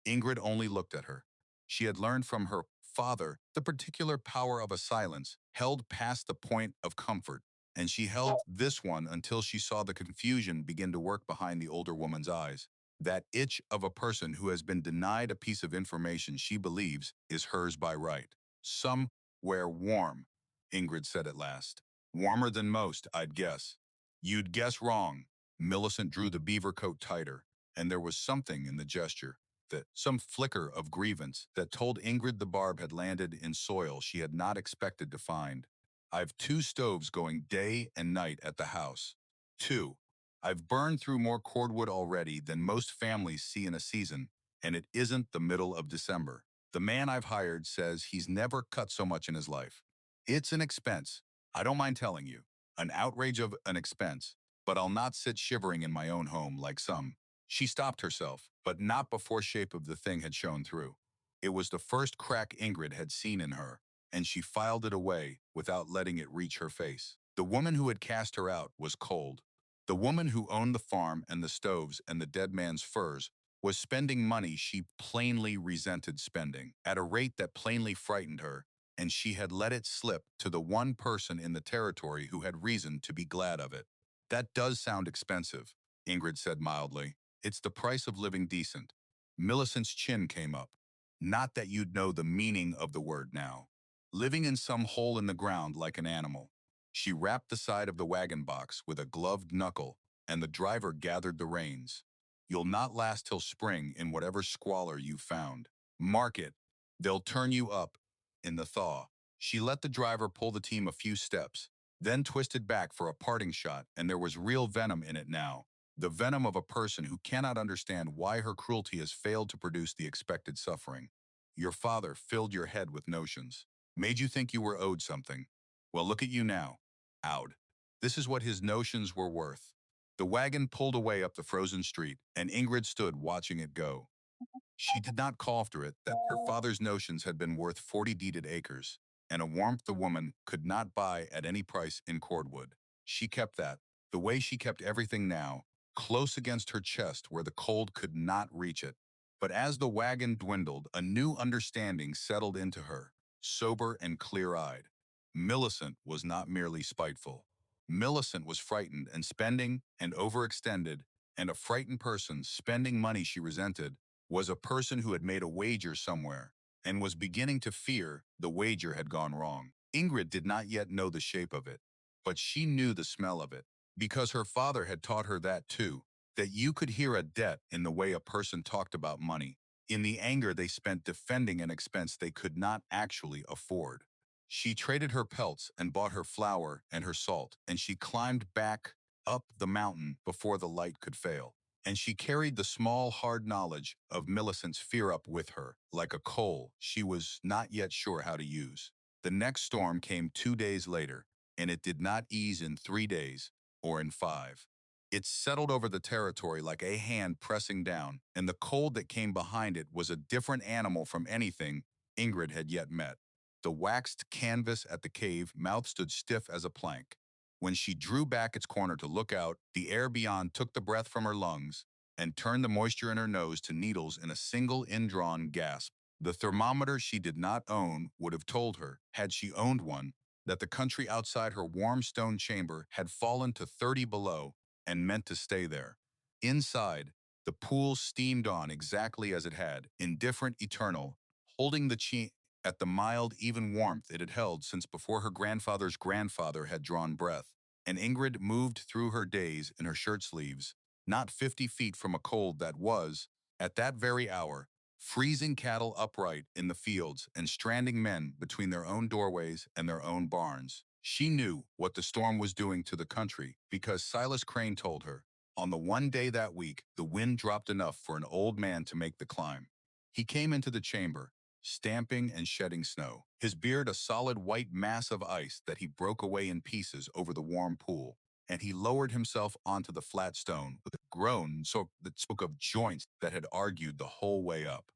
Ingrid only looked at her. She had learned from her father the particular power of a silence held past the point of comfort, and she held this one until she saw the confusion begin to work behind the older woman's eyes. That itch of a person who has been denied a piece of information she believes is hers by right. Somewhere warm, Ingrid said at last. Warmer than most, I'd guess. You'd guess wrong. Millicent drew the beaver coat tighter, and there was something in the gesture, that some flicker of grievance that told Ingrid the barb had landed in soil she had not expected to find. I've 2 stoves going day and night at the house. 2. I've burned through more cordwood already than most families see in a season, and it isn't the middle of December. The man I've hired says he's never cut so much in his life. It's an expense. I don't mind telling you. An outrage of an expense, but I'll not sit shivering in my own home like some. She stopped herself, but not before shape of the thing had shown through. It was the first crack Ingrid had seen in her, and she filed it away without letting it reach her face. The woman who had cast her out was cold. The woman who owned the farm and the stoves and the dead man's furs was spending money she plainly resented spending, at a rate that plainly frightened her, and she had let it slip to the one person in the territory who had reason to be glad of it. That does sound expensive, Ingrid said mildly. It's the price of living decent. Millicent's chin came up. Not that you'd know the meaning of the word now. Living in some hole in the ground like an animal. She rapped the side of the wagon box with a gloved knuckle, and the driver gathered the reins. You'll not last till spring in whatever squalor you found. Mark it. They'll turn you up in the thaw. She let the driver pull the team a few steps, then twisted back for a parting shot, and there was real venom in it now. The venom of a person who cannot understand why her cruelty has failed to produce the expected suffering. Your father filled your head with notions, made you think you were owed something. Well, look at you now. Owed. This is what his notions were worth. The wagon pulled away up the frozen street, and Ingrid stood watching it go. She did not call after it that her father's notions had been worth 40 deeded acres, and a warmth the woman could not buy at any price in cordwood. She kept that, the way she kept everything now, close against her chest where the cold could not reach it. But as the wagon dwindled, a new understanding settled into her, sober and clear-eyed. Millicent was not merely spiteful. Millicent was frightened and spending and overextended, and a frightened person spending money she resented was a person who had made a wager somewhere and was beginning to fear the wager had gone wrong. Ingrid did not yet know the shape of it, but she knew the smell of it, because her father had taught her that too, that you could hear a debt in the way a person talked about money, in the anger they spent defending an expense they could not actually afford. She traded her pelts and bought her flour and her salt, and she climbed back up the mountain before the light could fail. And she carried the small, hard knowledge of Millicent's fear up with her, like a coal she was not yet sure how to use. The next storm came 2 days later, and it did not ease in 3 days or in 5. It settled over the territory like a hand pressing down, and the cold that came behind it was a different animal from anything Ingrid had yet met. The waxed canvas at the cave mouth stood stiff as a plank. When she drew back its corner to look out, the air beyond took the breath from her lungs and turned the moisture in her nose to needles in a single indrawn gasp. The thermometer she did not own would have told her, had she owned one, that the country outside her warm stone chamber had fallen to 30 below and meant to stay there. Inside, the pool steamed on exactly as it had, indifferent, eternal, holding the at the mild, even warmth it had held since before her grandfather's grandfather had drawn breath, and Ingrid moved through her days in her shirt sleeves, not 50 feet from a cold that was, at that very hour, freezing cattle upright in the fields and stranding men between their own doorways and their own barns. She knew what the storm was doing to the country because Silas Crane told her. On the one day that week, the wind dropped enough for an old man to make the climb. He came into the chamber, stamping and shedding snow, his beard a solid white mass of ice that he broke away in pieces over the warm pool, and he lowered himself onto the flat stone with a groan that spoke of joints that had argued the whole way up.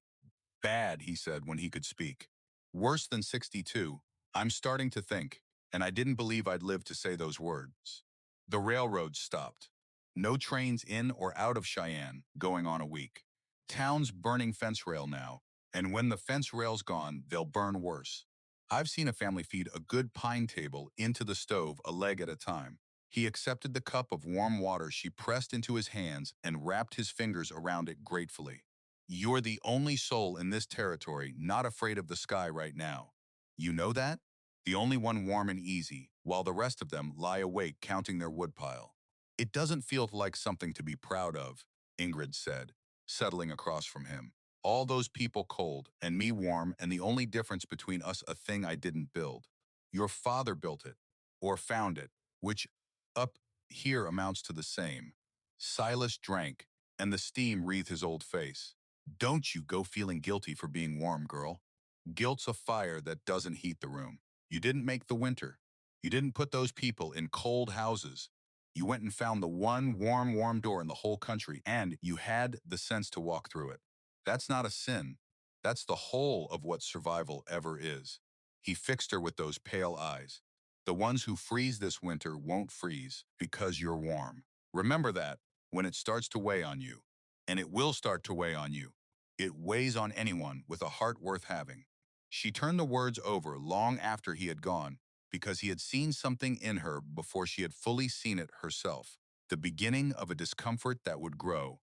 Bad, he said when he could speak. Worse than 62, I'm starting to think, and I didn't believe I'd live to say those words. The railroad stopped. No trains in or out of Cheyenne going on a week. Town's burning fence rail now, and when the fence rail's gone, they'll burn worse. I've seen a family feed a good pine table into the stove a leg at a time. He accepted the cup of warm water she pressed into his hands and wrapped his fingers around it gratefully. You're the only soul in this territory not afraid of the sky right now. You know that? The only one warm and easy, while the rest of them lie awake counting their woodpile. It doesn't feel like something to be proud of, Ingrid said, settling across from him. All those people cold, and me warm, and the only difference between us a thing I didn't build. Your father built it, or found it, which up here amounts to the same. Silas drank, and the steam wreathed his old face. Don't you go feeling guilty for being warm, girl. Guilt's a fire that doesn't heat the room. You didn't make the winter. You didn't put those people in cold houses. You went and found the one warm door in the whole country, and you had the sense to walk through it. That's not a sin. That's the whole of what survival ever is. He fixed her with those pale eyes. The ones who freeze this winter won't freeze because you're warm. Remember that when it starts to weigh on you, and it will start to weigh on you. It weighs on anyone with a heart worth having. She turned the words over long after he had gone because he had seen something in her before she had fully seen it herself, the beginning of a discomfort that would grow.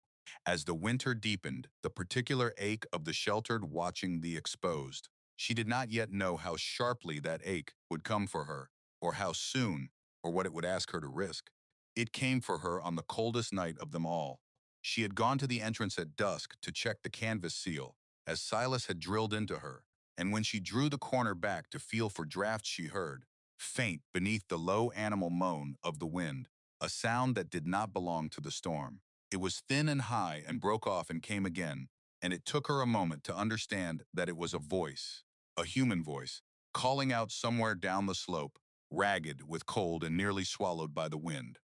As the winter deepened, the particular ache of the sheltered watching the exposed. She did not yet know how sharply that ache would come for her, or how soon, or what it would ask her to risk. It came for her on the coldest night of them all. She had gone to the entrance at dusk to check the canvas seal, as Silas had drilled into her, and when she drew the corner back to feel for drafts she heard, faint beneath the low animal moan of the wind, a sound that did not belong to the storm. It was thin and high and broke off and came again, and it took her a moment to understand that it was a voice, a human voice, calling out somewhere down the slope, ragged with cold and nearly swallowed by the wind.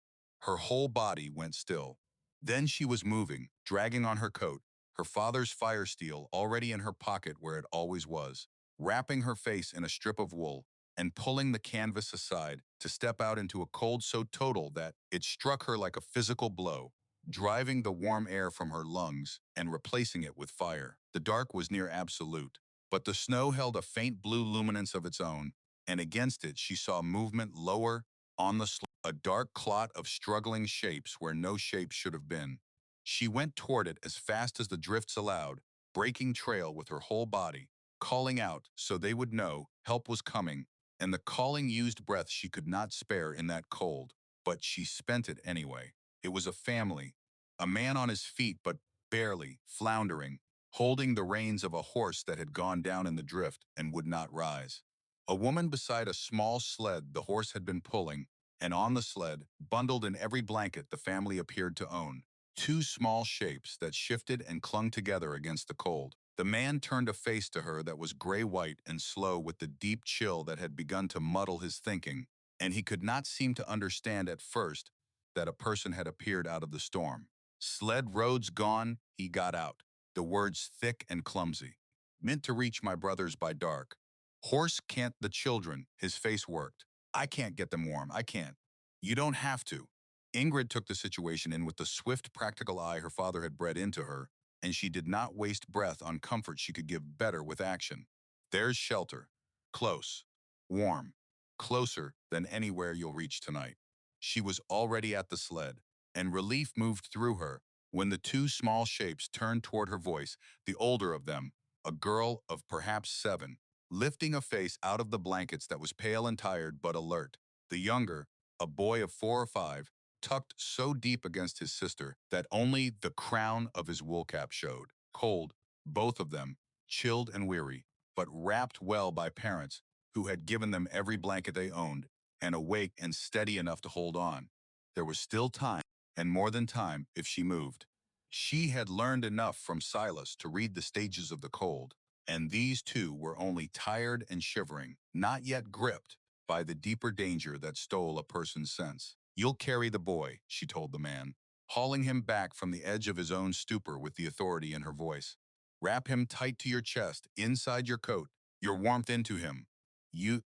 Her whole body went still. Then she was moving, dragging on her coat, her father's fire steel already in her pocket where it always was, wrapping her face in a strip of wool, and pulling the canvas aside to step out into a cold so total that it struck her like a physical blow, driving the warm air from her lungs and replacing it with fire. The dark was near absolute, but the snow held a faint blue luminance of its own, and against it she saw movement lower on the slope, a dark clot of struggling shapes where no shape should have been. She went toward it as fast as the drifts allowed, breaking trail with her whole body, calling out so they would know help was coming, and the calling used breath she could not spare in that cold, but she spent it anyway. It was a family, a man on his feet but barely, floundering, holding the reins of a horse that had gone down in the drift and would not rise. A woman beside a small sled the horse had been pulling, and on the sled, bundled in every blanket the family appeared to own, two small shapes that shifted and clung together against the cold. The man turned a face to her that was gray-white and slow with the deep chill that had begun to muddle his thinking, and he could not seem to understand at first that a person had appeared out of the storm. Sled roads gone, he got out, the words thick and clumsy. Meant to reach my brothers by dark. Horse can't the children, his face worked. I can't get them warm, I can't. You don't have to. Ingrid took the situation in with the swift, practical eye her father had bred into her, and she did not waste breath on comfort she could give better with action. There's shelter. Close. Warm. Closer than anywhere you'll reach tonight. She was already at the sled, and relief moved through her when the two small shapes turned toward her voice, the older of them, a girl of perhaps 7, lifting a face out of the blankets that was pale and tired but alert. The younger, a boy of 4 or 5, tucked so deep against his sister that only the crown of his wool cap showed. Cold, both of them, chilled and weary, but wrapped well by parents who had given them every blanket they owned, and awake and steady enough to hold on. There was still time, and more than time, if she moved. She had learned enough from Silas to read the stages of the cold, and these two were only tired and shivering, not yet gripped by the deeper danger that stole a person's sense. You'll carry the boy, she told the man, hauling him back from the edge of his own stupor with the authority in her voice. Wrap him tight to your chest, inside your coat, your warmth into him.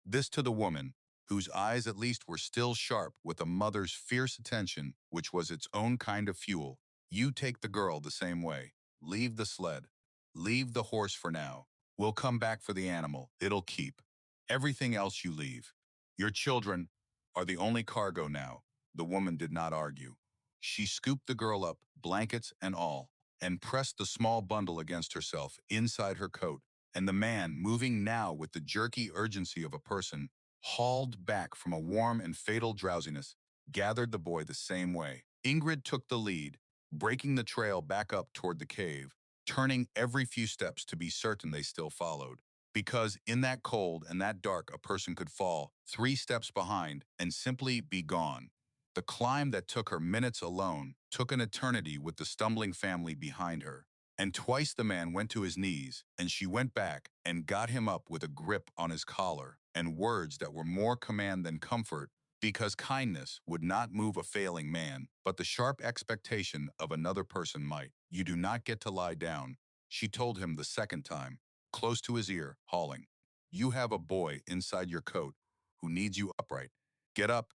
This to the woman, whose eyes at least were still sharp with a mother's fierce attention, which was its own kind of fuel. You take the girl the same way. Leave the sled. Leave the horse for now. We'll come back for the animal. It'll keep. Everything else you leave. Your children are the only cargo now." The woman did not argue. She scooped the girl up, blankets and all, and pressed the small bundle against herself inside her coat, and the man, moving now with the jerky urgency of a person, hauled back from a warm and fatal drowsiness, gathered the boy the same way. Ingrid took the lead, breaking the trail back up toward the cave, turning every few steps to be certain they still followed. Because in that cold and that dark, a person could fall 3 steps behind and simply be gone. The climb that took her minutes alone took an eternity with the stumbling family behind her. And twice the man went to his knees, and she went back and got him up with a grip on his collar and words that were more command than comfort, because kindness would not move a failing man, but the sharp expectation of another person might. "You do not get to lie down," she told him the second time, close to his ear, hauling. "You have a boy inside your coat who needs you upright. Get up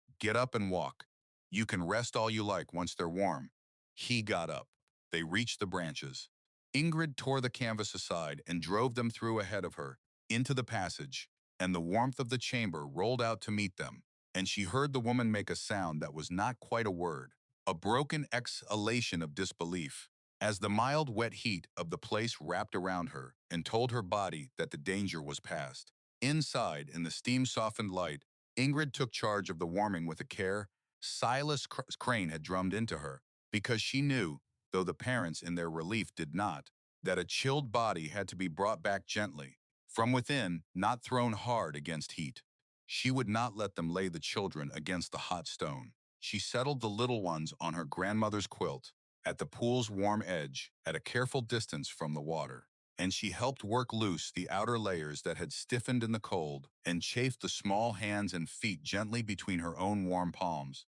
and walk. You can rest all you like once they're warm." He got up. They reached the branches. Ingrid tore the canvas aside and drove them through ahead of her, into the passage, and the warmth of the chamber rolled out to meet them, and she heard the woman make a sound that was not quite a word, a broken exhalation of disbelief, as the mild, wet heat of the place wrapped around her and told her body that the danger was past. Inside, in the steam-softened light, Ingrid took charge of the warming with a care Silas Crane had drummed into her, because she knew, though the parents in their relief did not, that a chilled body had to be brought back gently, from within, not thrown hard against heat. She would not let them lay the children against the hot stone. She settled the little ones on her grandmother's quilt, at the pool's warm edge, at a careful distance from the water, and she helped work loose the outer layers that had stiffened in the cold and chafed the small hands and feet gently between her own warm palms.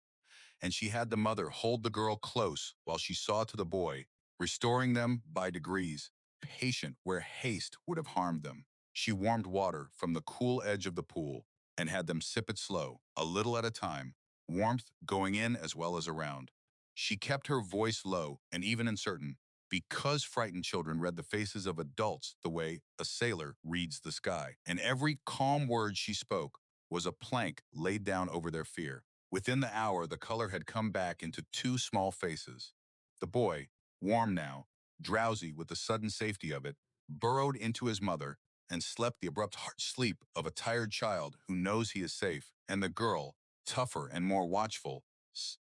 And she had the mother hold the girl close while she saw to the boy, restoring them by degrees, patient where haste would have harmed them. She warmed water from the cool edge of the pool and had them sip it slow, a little at a time, warmth going in as well as around. She kept her voice low and even uncertain, because frightened children read the faces of adults the way a sailor reads the sky, and every calm word she spoke was a plank laid down over their fear. Within the hour, the color had come back into 2 small faces. The boy, warm now, drowsy with the sudden safety of it, burrowed into his mother and slept the abrupt heart sleep of a tired child who knows he is safe, and the girl, tougher and more watchful,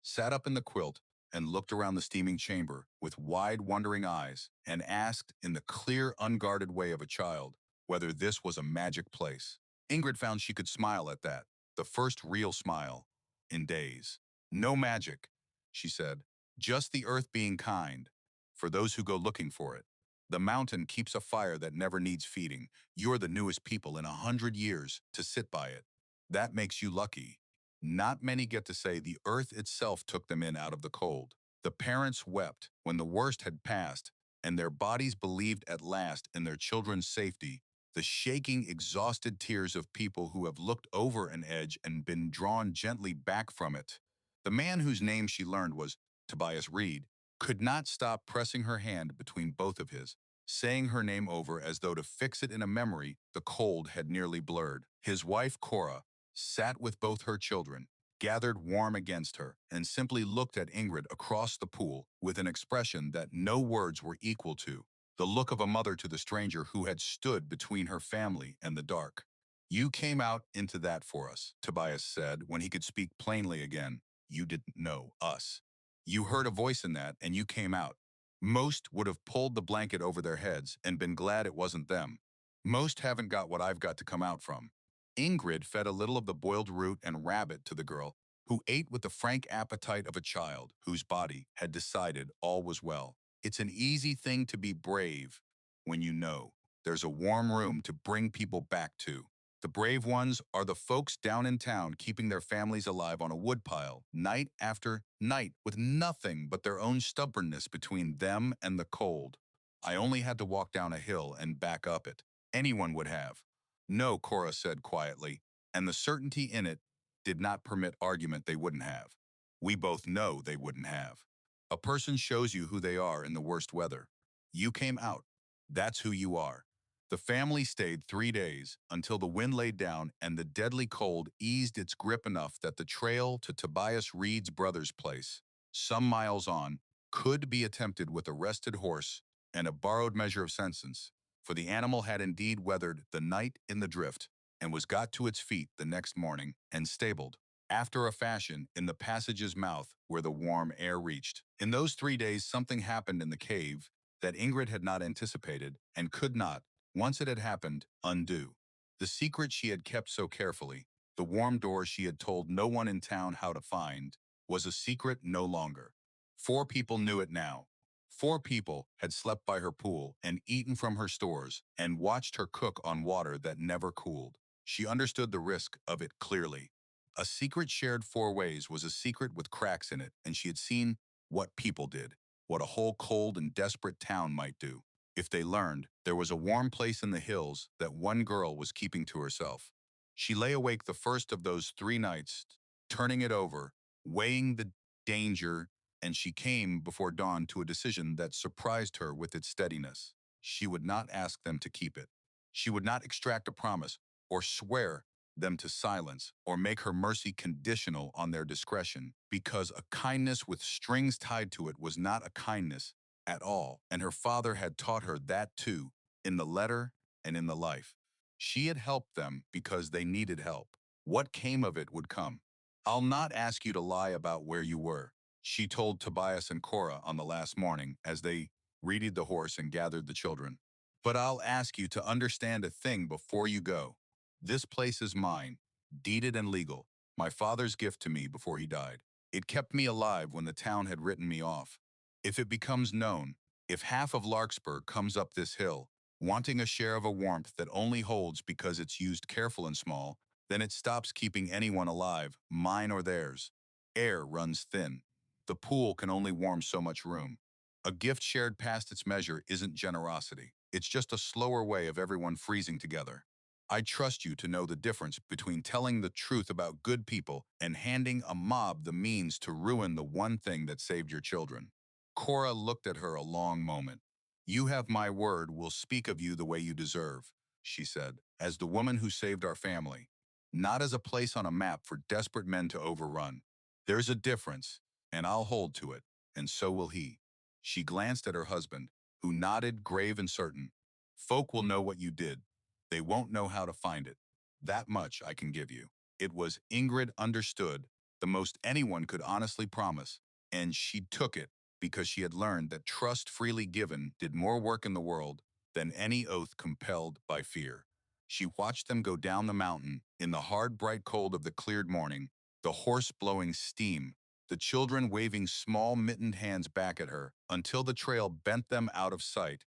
sat up in the quilt and looked around the steaming chamber with wide, wondering eyes and asked in the clear, unguarded way of a child whether this was a magic place. Ingrid found she could smile at that, the first real smile in days. "No magic," she said, "just the earth being kind, for those who go looking for it. The mountain keeps a fire that never needs feeding. You're the newest people in 100 years to sit by it. That makes you lucky." Not many get to say the earth itself took them in out of the cold. The parents wept when the worst had passed, and their bodies believed at last in their children's safety, the shaking, exhausted tears of people who have looked over an edge and been drawn gently back from it. The man whose name she learned was Tobias Reed could not stop pressing her hand between both of his, saying her name over as though to fix it in a memory the cold had nearly blurred. His wife, Cora, sat with both her children, gathered warm against her, and simply looked at Ingrid across the pool with an expression that no words were equal to, the look of a mother to the stranger who had stood between her family and the dark. "You came out into that for us," Tobias said when he could speak plainly again. "You didn't know us. You heard a voice in that, and you came out. Most would have pulled the blanket over their heads and been glad it wasn't them. Most haven't got what I've got to come out from." Ingrid fed a little of the boiled root and rabbit to the girl, who ate with the frank appetite of a child whose body had decided all was well. It's an easy thing to be brave when you know there's a warm room to bring people back to. The brave ones are the folks down in town keeping their families alive on a woodpile, night after night, with nothing but their own stubbornness between them and the cold. I only had to walk down a hill and back up it. Anyone would have. "No," Cora said quietly, and the certainty in it did not permit argument they wouldn't have. "We both know they wouldn't have. A person shows you who they are in the worst weather. You came out. That's who you are. The family stayed 3 days until the wind laid down and the deadly cold eased its grip enough that the trail to Tobias Reed's brother's place, some miles on, could be attempted with a rested horse and a borrowed measure of sense, for the animal had indeed weathered the night in the drift and was got to its feet the next morning and stabled, after a fashion, in the passage's mouth where the warm air reached. In those 3 days something happened in the cave that Ingrid had not anticipated and could not, once it had happened, undo. The secret she had kept so carefully, the warm door she had told no one in town how to find, was a secret no longer. 4 people knew it now. 4 people had slept by her pool and eaten from her stores and watched her cook on water that never cooled. She understood the risk of it clearly. A secret shared 4 ways was a secret with cracks in it, and she had seen what people did, what a whole cold and desperate town might do. If they learned, there was a warm place in the hills that one girl was keeping to herself. She lay awake the first of those 3 nights, turning it over, weighing the danger, and she came before dawn to a decision that surprised her with its steadiness. She would not ask them to keep it. She would not extract a promise or swear them to silence or make her mercy conditional on their discretion, because a kindness with strings tied to it was not a kindness at all, and her father had taught her that too, in the letter and in the life. She had helped them because they needed help. What came of it would come. "I'll not ask you to lie about where you were," she told Tobias and Cora on the last morning as they readied the horse and gathered the children. "But I'll ask you to understand a thing before you go. This place is mine, deeded and legal, my father's gift to me before he died. It kept me alive when the town had written me off. If it becomes known, if half of Larkspur comes up this hill, wanting a share of a warmth that only holds because it's used careful and small, then it stops keeping anyone alive, mine or theirs. Air runs thin. The pool can only warm so much room. A gift shared past its measure isn't generosity. It's just a slower way of everyone freezing together. I trust you to know the difference between telling the truth about good people and handing a mob the means to ruin the one thing that saved your children." Cora looked at her a long moment. "You have my word we'll speak of you the way you deserve," she said, "as the woman who saved our family, not as a place on a map for desperate men to overrun. There's a difference, and I'll hold to it, and so will he." She glanced at her husband, who nodded, grave and certain. "Folk will know what you did. They won't know how to find it. That much I can give you." It was, Ingrid understood, the most anyone could honestly promise, and she took it because she had learned that trust freely given did more work in the world than any oath compelled by fear. She watched them go down the mountain in the hard, bright cold of the cleared morning, the horse blowing steam, the children waving small mittened hands back at her until the trail bent them out of sight,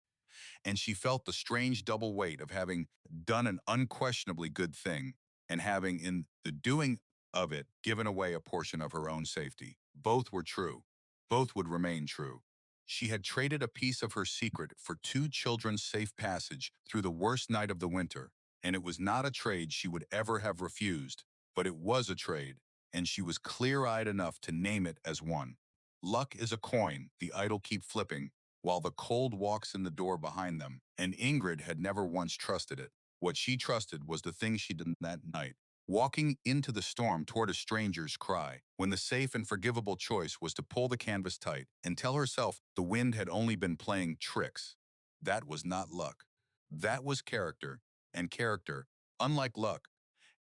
and she felt the strange double weight of having done an unquestionably good thing and having, in the doing of it, given away a portion of her own safety. Both were true. Both would remain true. She had traded a piece of her secret for 2 children's safe passage through the worst night of the winter, and it was not a trade she would ever have refused, but it was a trade, and she was clear-eyed enough to name it as one. Luck is a coin the idle keep flipping, while the cold walks in the door behind them, and Ingrid had never once trusted it. What she trusted was the thing she did that night, walking into the storm toward a stranger's cry, when the safe and forgivable choice was to pull the canvas tight and tell herself the wind had only been playing tricks. That was not luck. That was character, and character, unlike luck,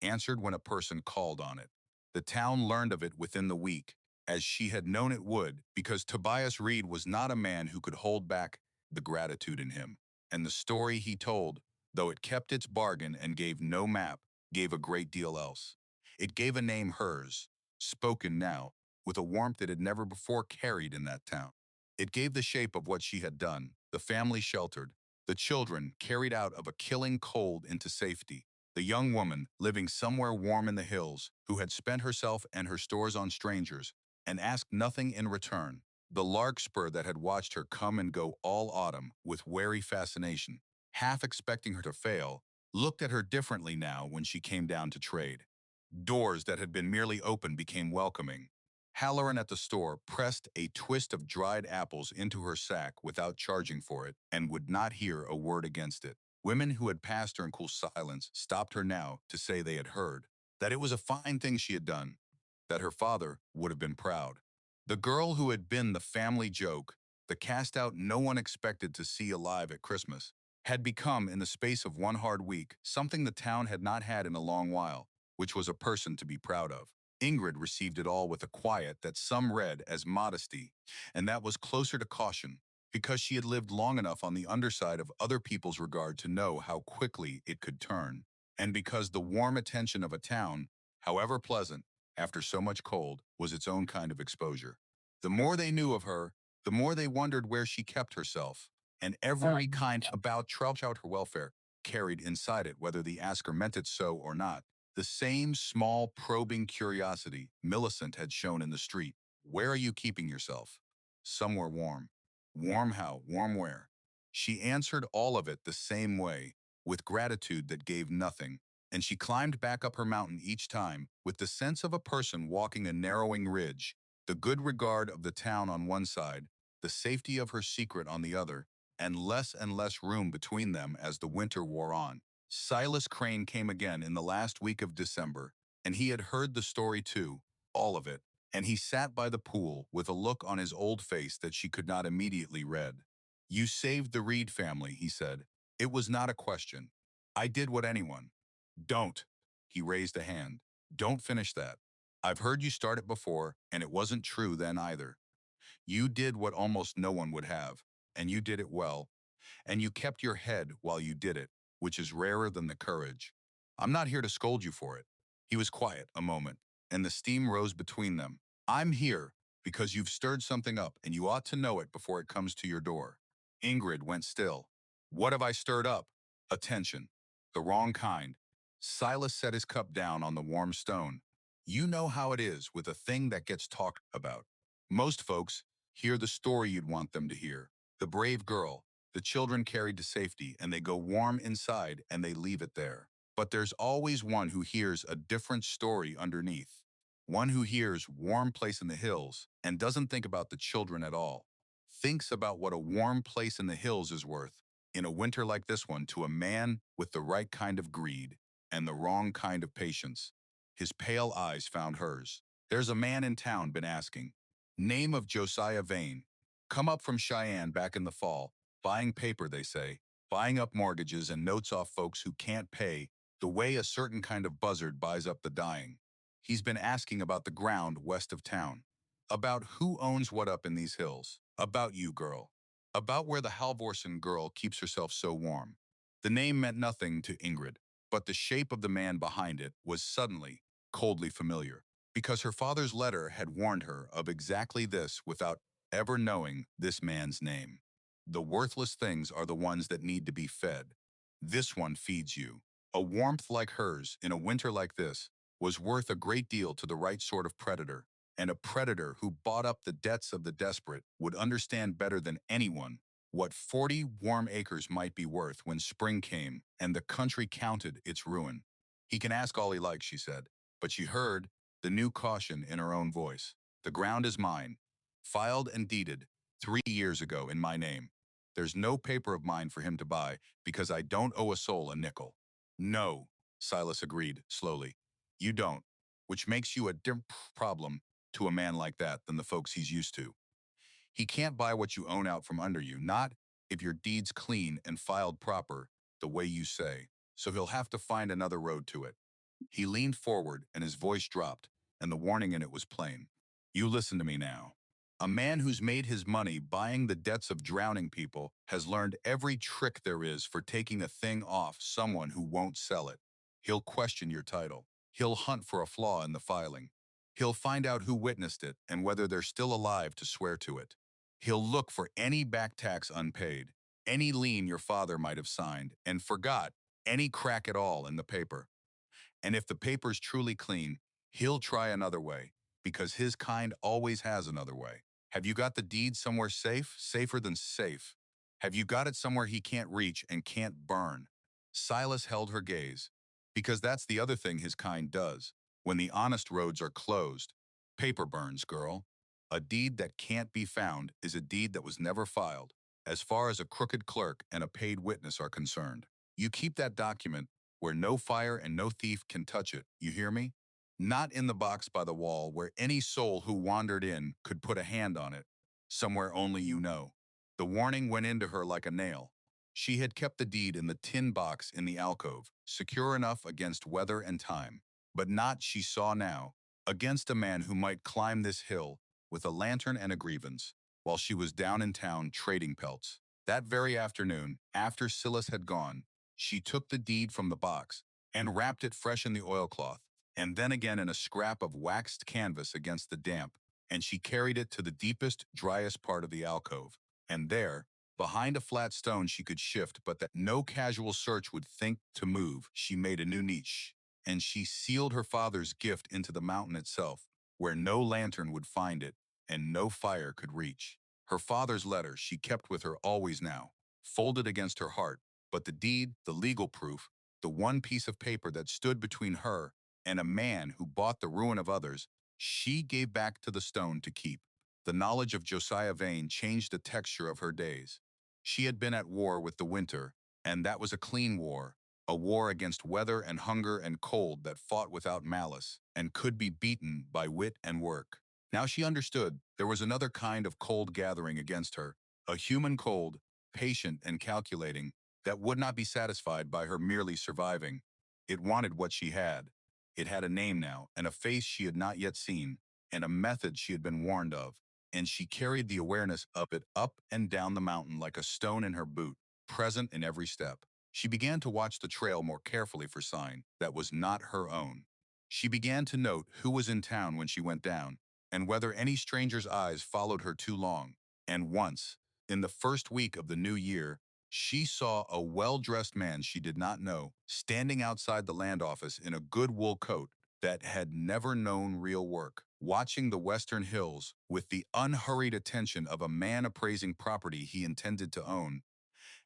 answered when a person called on it. The town learned of it within the week, as she had known it would, because Tobias Reed was not a man who could hold back the gratitude in him. And the story he told, though it kept its bargain and gave no map, gave a great deal else. It gave a name hers, spoken now, with a warmth it had never before carried in that town. It gave the shape of what she had done, the family sheltered, the children carried out of a killing cold into safety, the young woman living somewhere warm in the hills, who had spent herself and her stores on strangers and asked nothing in return, the larkspur that had watched her come and go all autumn with wary fascination, half expecting her to fail, looked at her differently now when she came down to trade. Doors that had been merely open became welcoming. Halloran at the store pressed a twist of dried apples into her sack without charging for it and would not hear a word against it. Women who had passed her in cool silence stopped her now to say they had heard, that it was a fine thing she had done, that her father would have been proud. The girl who had been the family joke, the cast out no one expected to see alive at Christmas, had become, in the space of one hard week, something the town had not had in a long while, which was a person to be proud of. Ingrid received it all with a quiet that some read as modesty, and that was closer to caution, because she had lived long enough on the underside of other people's regard to know how quickly it could turn, and because the warm attention of a town, however pleasant, after so much cold, was its own kind of exposure. The more they knew of her, the more they wondered where she kept herself, and every kind about trouble out her welfare carried inside it, whether the asker meant it so or not, the same small probing curiosity Millicent had shown in the street. Where are you keeping yourself? Somewhere warm. Warm how? Warm where? She answered all of it the same way, with gratitude that gave nothing, and she climbed back up her mountain each time with the sense of a person walking a narrowing ridge, the good regard of the town on one side, the safety of her secret on the other, and less room between them as the winter wore on. Silas Crane came again in the last week of December, and he had heard the story too, all of it, and he sat by the pool with a look on his old face that she could not immediately read. You saved the Reed family, he said. It was not a question. I did what anyone. Don't. He raised a hand. Don't finish that. I've heard you start it before, and it wasn't true then either. You did what almost no one would have, and you did it well, and you kept your head while you did it, which is rarer than the courage. I'm not here to scold you for it. He was quiet a moment, and the steam rose between them. I'm here because you've stirred something up, and you ought to know it before it comes to your door. Ingrid went still. What have I stirred up? Attention. The wrong kind. Silas set his cup down on the warm stone. You know how it is with a thing that gets talked about. Most folks hear the story you'd want them to hear. The brave girl, the children carried to safety, and they go warm inside and they leave it there. But there's always one who hears a different story underneath. One who hears warm place in the hills and doesn't think about the children at all. Thinks about what a warm place in the hills is worth in a winter like this one to a man with the right kind of greed and the wrong kind of patience. His pale eyes found hers. There's a man in town been asking. Name of Josiah Vane. Come up from Cheyenne back in the fall. Buying paper, they say. Buying up mortgages and notes off folks who can't pay the way a certain kind of buzzard buys up the dying. He's been asking about the ground west of town. About who owns what up in these hills. About you, girl. About where the Halvorsen girl keeps herself so warm. The name meant nothing to Ingrid, but the shape of the man behind it was suddenly, coldly familiar, because her father's letter had warned her of exactly this without ever knowing this man's name. The worthless things are the ones that need to be fed. This one feeds you. A warmth like hers in a winter like this was worth a great deal to the right sort of predator, and a predator who bought up the debts of the desperate would understand better than anyone what 40 warm acres might be worth when spring came and the country counted its ruin. He can ask all he likes, she said, but she heard the new caution in her own voice. The ground is mine, filed and deeded 3 years ago in my name. There's no paper of mine for him to buy because I don't owe a soul a nickel. No, Silas agreed slowly. You don't, which makes you a different problem to a man like that than the folks he's used to. He can't buy what you own out from under you, not if your deed's clean and filed proper, the way you say. So he'll have to find another road to it. He leaned forward and his voice dropped, and the warning in it was plain. You listen to me now. A man who's made his money buying the debts of drowning people has learned every trick there is for taking a thing off someone who won't sell it. He'll question your title. He'll hunt for a flaw in the filing. He'll find out who witnessed it and whether they're still alive to swear to it. He'll look for any back tax unpaid, any lien your father might have signed and forgot, any crack at all in the paper. And if the paper's truly clean, he'll try another way, because his kind always has another way. Have you got the deed somewhere safe, safer than safe? Have you got it somewhere he can't reach and can't burn? Silas held her gaze, because that's the other thing his kind does. When the honest roads are closed, paper burns, girl. A deed that can't be found is a deed that was never filed, as far as a crooked clerk and a paid witness are concerned. You keep that document where no fire and no thief can touch it, you hear me? Not in the box by the wall where any soul who wandered in could put a hand on it, somewhere only you know. The warning went into her like a nail. She had kept the deed in the tin box in the alcove, secure enough against weather and time. But not, she saw now, against a man who might climb this hill with a lantern and a grievance, while she was down in town trading pelts. That very afternoon, after Silas had gone, she took the deed from the box and wrapped it fresh in the oilcloth, and then again in a scrap of waxed canvas against the damp, and she carried it to the deepest, driest part of the alcove. And there, behind a flat stone she could shift but that no casual search would think to move, she made a new niche, and she sealed her father's gift into the mountain itself, where no lantern would find it and no fire could reach. Her father's letter she kept with her always now, folded against her heart, but the deed, the legal proof, the one piece of paper that stood between her and a man who bought the ruin of others, she gave back to the stone to keep. The knowledge of Josiah Vane changed the texture of her days. She had been at war with the winter, and that was a clean war, a war against weather and hunger and cold that fought without malice and could be beaten by wit and work. Now she understood there was another kind of cold gathering against her, a human cold, patient and calculating, that would not be satisfied by her merely surviving. It wanted what she had. It had a name now, and a face she had not yet seen, and a method she had been warned of, and she carried the awareness of it up and down the mountain like a stone in her boot, present in every step. She began to watch the trail more carefully for sign that was not her own. She began to note who was in town when she went down, and whether any stranger's eyes followed her too long. And once, in the first week of the new year, she saw a well-dressed man she did not know standing outside the land office in a good wool coat that had never known real work, watching the western hills with the unhurried attention of a man appraising property he intended to own.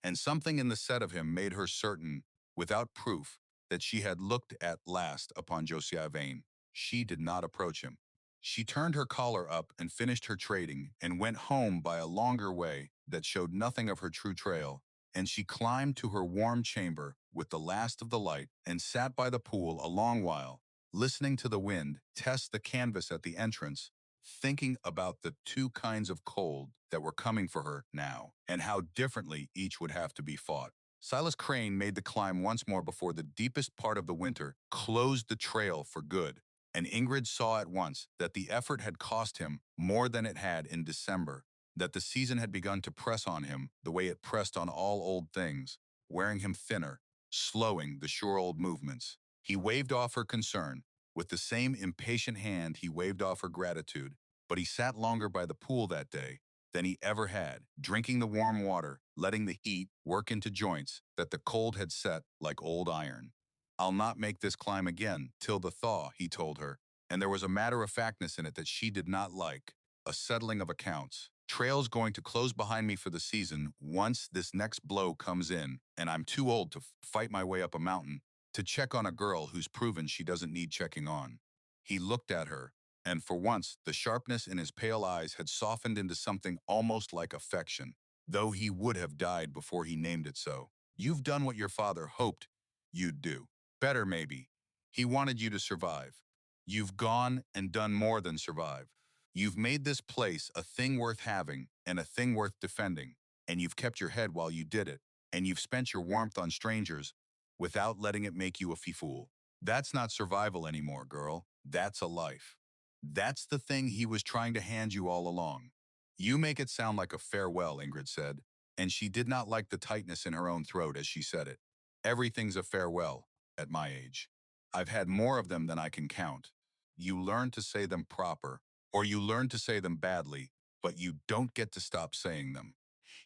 And something in the set of him made her certain, without proof, that she had looked at last upon Josiah Vane. She did not approach him. She turned her collar up and finished her trading and went home by a longer way that showed nothing of her true trail, and she climbed to her warm chamber with the last of the light and sat by the pool a long while, listening to the wind test the canvas at the entrance, thinking about the two kinds of cold that were coming for her now, and how differently each would have to be fought. Silas Crane made the climb once more before the deepest part of the winter closed the trail for good, and Ingrid saw at once that the effort had cost him more than it had in December, that the season had begun to press on him the way it pressed on all old things, wearing him thinner, slowing the sure old movements. He waved off her concern, with the same impatient hand he waved off her gratitude, but he sat longer by the pool that day than he ever had, drinking the warm water, letting the heat work into joints that the cold had set like old iron. "I'll not make this climb again till the thaw," he told her, and there was a matter-of-factness in it that she did not like, a settling of accounts. "Trail's going to close behind me for the season once this next blow comes in, and I'm too old to fight my way up a mountain to check on a girl who's proven she doesn't need checking on." He looked at her, and for once the sharpness in his pale eyes had softened into something almost like affection, though he would have died before he named it so. "You've done what your father hoped you'd do. Better, maybe. He wanted you to survive. You've gone and done more than survive. You've made this place a thing worth having and a thing worth defending, and you've kept your head while you did it, and you've spent your warmth on strangers without letting it make you a fool. That's not survival anymore, girl. That's a life. That's the thing he was trying to hand you all along." "You make it sound like a farewell," Ingrid said, and she did not like the tightness in her own throat as she said it. "Everything's a farewell at my age. I've had more of them than I can count. You learn to say them proper, or you learn to say them badly, but you don't get to stop saying them."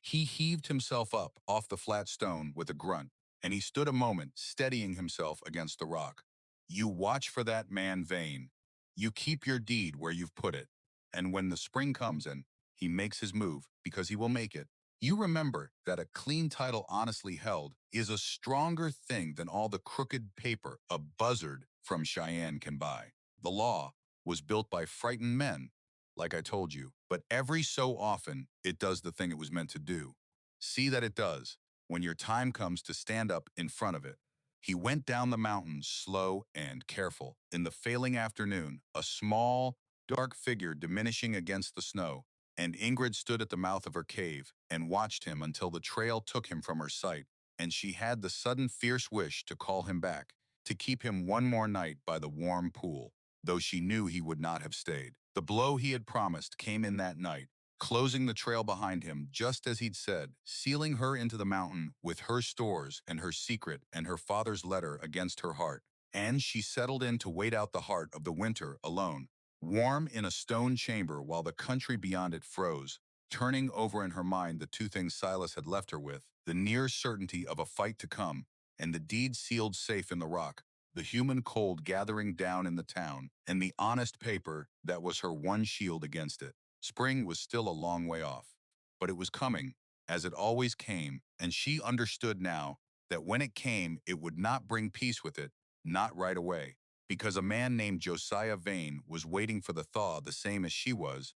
He heaved himself up off the flat stone with a grunt, and he stood a moment steadying himself against the rock. "You watch for that man Vane. You keep your deed where you've put it, and when the spring comes and he makes his move, because he will make it, you remember that a clean title honestly held is a stronger thing than all the crooked paper a buzzard from Cheyenne can buy. The law was built by frightened men, like I told you, but every so often it does the thing it was meant to do. See that it does, when your time comes to stand up in front of it. He went down the mountain slow and careful. In the failing afternoon, a small, dark figure diminishing against the snow, and Ingrid stood at the mouth of her cave and watched him until the trail took him from her sight, and she had the sudden fierce wish to call him back, to keep him one more night by the warm pool, though she knew he would not have stayed. The blow he had promised came in that night, closing the trail behind him just as he'd said, sealing her into the mountain with her stores and her secret and her father's letter against her heart. And she settled in to wait out the heart of the winter alone, warm in a stone chamber while the country beyond it froze, turning over in her mind the two things Silas had left her with, the near certainty of a fight to come, and the deed sealed safe in the rock, the human cold gathering down in the town, and the honest paper that was her one shield against it. Spring was still a long way off, but it was coming, as it always came, and she understood now that when it came, it would not bring peace with it, not right away, because a man named Josiah Vane was waiting for the thaw the same as she was,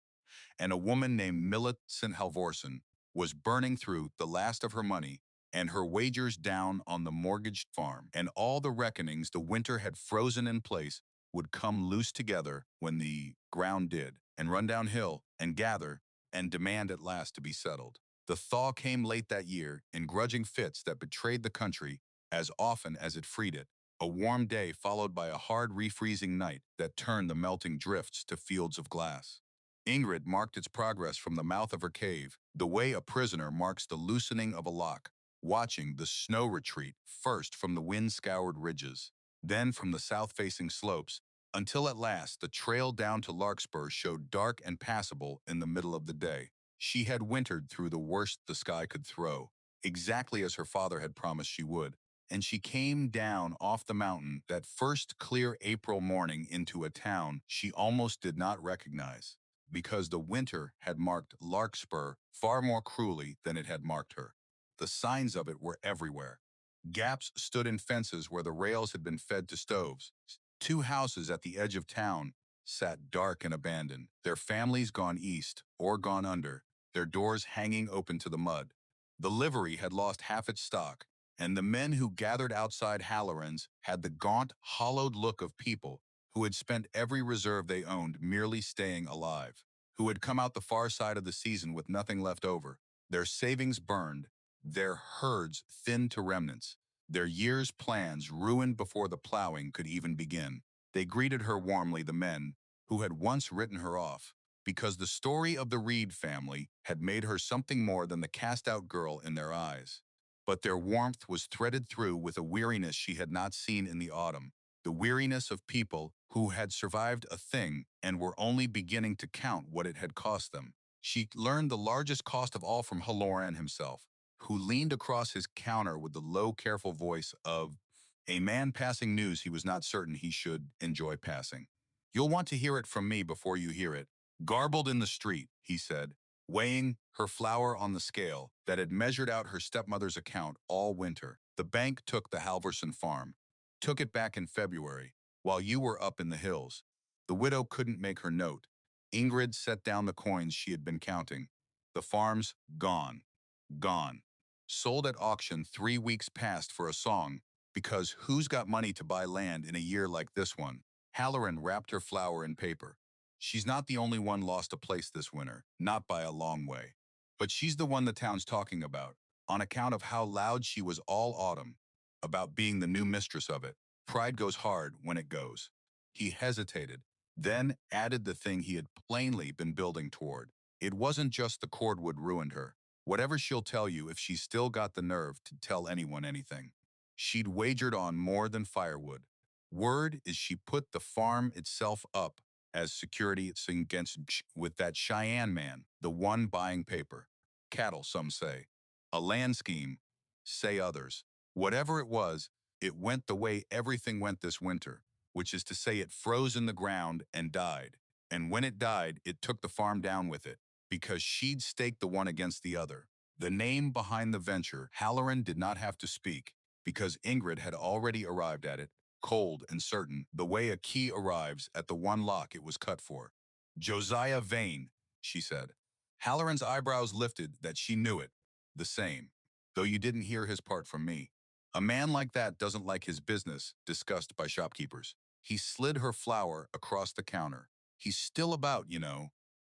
and a woman named Millicent Halvorsen was burning through the last of her money and her wagers down on the mortgaged farm, and all the reckonings the winter had frozen in place would come loose together when the ground did, and run downhill and gather and demand at last to be settled. The thaw came late that year in grudging fits that betrayed the country as often as it freed it. A warm day followed by a hard refreezing night that turned the melting drifts to fields of glass. Ingrid marked its progress from the mouth of her cave, the way a prisoner marks the loosening of a lock, watching the snow retreat first from the wind-scoured ridges, then from the south-facing slopes, until at last the trail down to Larkspur showed dark and passable in the middle of the day. She had wintered through the worst the sky could throw, exactly as her father had promised she would, and she came down off the mountain that first clear April morning into a town she almost did not recognize, because the winter had marked Larkspur far more cruelly than it had marked her. The signs of it were everywhere. Gaps stood in fences where the rails had been fed to stoves. Two houses at the edge of town sat dark and abandoned, their families gone east or gone under, their doors hanging open to the mud. The livery had lost half its stock, and the men who gathered outside Halloran's had the gaunt, hollowed look of people who had spent every reserve they owned merely staying alive, who had come out the far side of the season with nothing left over, their savings burned, their herds thinned to remnants, their year's plans ruined before the plowing could even begin. They greeted her warmly, the men who had once written her off, because the story of the Reed family had made her something more than the cast-out girl in their eyes. But their warmth was threaded through with a weariness she had not seen in the autumn, the weariness of people who had survived a thing and were only beginning to count what it had cost them. She learned the largest cost of all from Halloran himself, who leaned across his counter with the low, careful voice of a man passing news he was not certain he should enjoy passing. "You'll want to hear it from me before you hear it. Garbled in the street," he said, weighing her flour on the scale that had measured out her stepmother's account all winter. "The bank took the Halvorsen farm, took it back in February, while you were up in the hills." The widow couldn't make her note. Ingrid set down the coins she had been counting. "The farm's gone. Gone. Sold at auction 3 weeks past for a song, because who's got money to buy land in a year like this one?" Halloran wrapped her flour in paper. "She's not the only one lost a place this winter, not by a long way. But she's the one the town's talking about, on account of how loud she was all autumn, about being the new mistress of it. Pride goes hard when it goes." He hesitated, then added the thing he had plainly been building toward. "It wasn't just the cordwood ruined her. Whatever she'll tell you if she's still got the nerve to tell anyone anything. She'd wagered on more than firewood. Word is she put the farm itself up as security against with that Cheyenne man, the one buying paper. Cattle, some say. A land scheme, say others. Whatever it went the way everything went this winter, which is to say it froze in the ground and died. And when it died, it took the farm down with it, because she'd staked the one against the other. The name behind the venture, Halloran did not have to speak, because Ingrid had already arrived at it, cold and certain, the way a key arrives at the one lock it was cut for. "Josiah Vane," she said. Halloran's eyebrows lifted that she knew it. The same. though you didn't hear his part from me. A man like that doesn't like his business discussed by shopkeepers. He slid her flower across the counter. He's still about,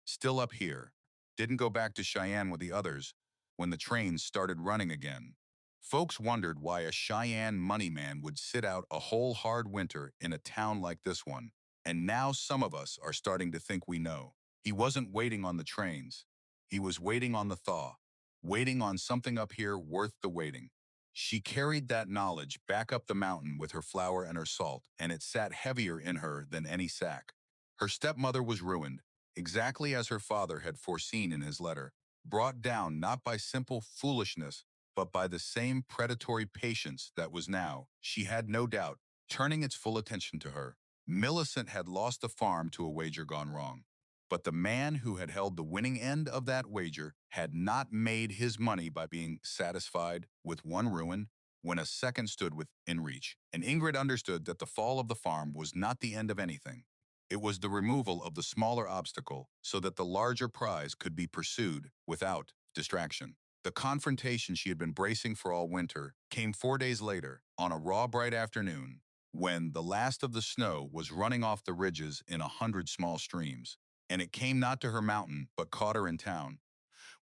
still up here. Didn't go back to Cheyenne with the others when the trains started running again. Folks wondered why a Cheyenne money man would sit out a whole hard winter in a town like this one. And now some of us are starting to think we know. He wasn't waiting on the trains. He was waiting on the thaw, waiting on something up here worth the waiting. She carried that knowledge back up the mountain with her flour and her salt, and it sat heavier in her than any sack. Her stepmother was ruined, exactly as her father had foreseen in his letter, brought down not by simple foolishness, but by the same predatory patience that was now, she had no doubt, turning its full attention to her. Millicent had lost the farm to a wager gone wrong. But the man who had held the winning end of that wager had not made his money by being satisfied with one ruin when a second stood within reach. And Ingrid understood that the fall of the farm was not the end of anything. It was the removal of the smaller obstacle so that the larger prize could be pursued without distraction. The confrontation she had been bracing for all winter came 4 days later, on a raw, bright afternoon, when the last of the snow was running off the ridges in 100 small streams. And it came not to her mountain, but caught her in town,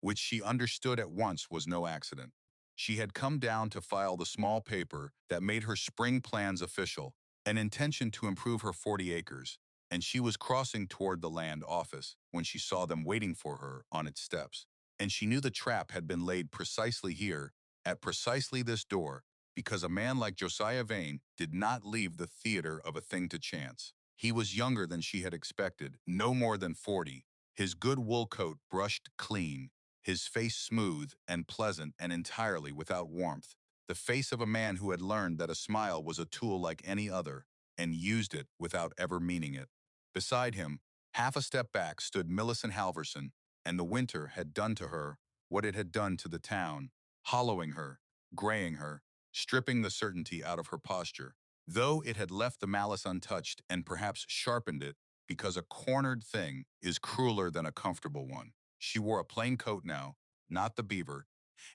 which she understood at once was no accident. She had come down to file the small paper that made her spring plans official, an intention to improve her 40 acres, and she was crossing toward the land office when she saw them waiting for her on its steps. And she knew the trap had been laid precisely here, at precisely this door, because a man like Josiah Vane did not leave the theater of a thing to chance. He was younger than she had expected, no more than 40, his good wool coat brushed clean, his face smooth and pleasant and entirely without warmth, the face of a man who had learned that a smile was a tool like any other and used it without ever meaning it. Beside him, half a step back, stood Millicent Halvorsen, and the winter had done to her what it had done to the town, hollowing her, graying her, stripping the certainty out of her posture, though it had left the malice untouched and perhaps sharpened it, because a cornered thing is crueler than a comfortable one. She wore a plain coat now, not the beaver,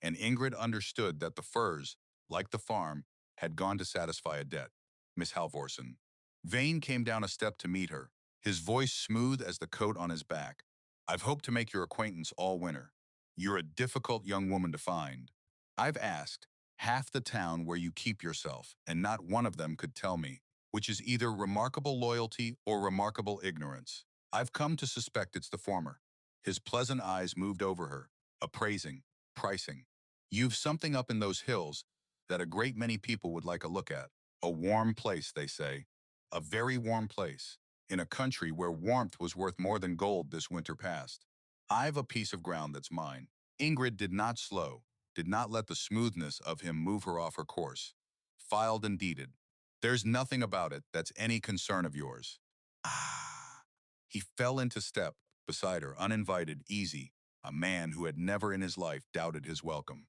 and Ingrid understood that the furs, like the farm, had gone to satisfy a debt. Miss Halvorsen. Vane came down a step to meet her, his voice smooth as the coat on his back. I've hoped to make your acquaintance all winter. You're a difficult young woman to find. I've asked half the town where you keep yourself, and not one of them could tell me, which is either remarkable loyalty or remarkable ignorance. I've come to suspect it's the former. His pleasant eyes moved over her, appraising, pricing. You've something up in those hills that a great many people would like a look at. A warm place, they say. A very warm place. In a country where warmth was worth more than gold this winter past. I've a piece of ground that's mine. Ingrid did not slow, did not let the smoothness of him move her off her course. Filed and deeded. There's nothing about it that's any concern of yours. Ah. He fell into step beside her, uninvited, easy, a man who had never in his life doubted his welcome.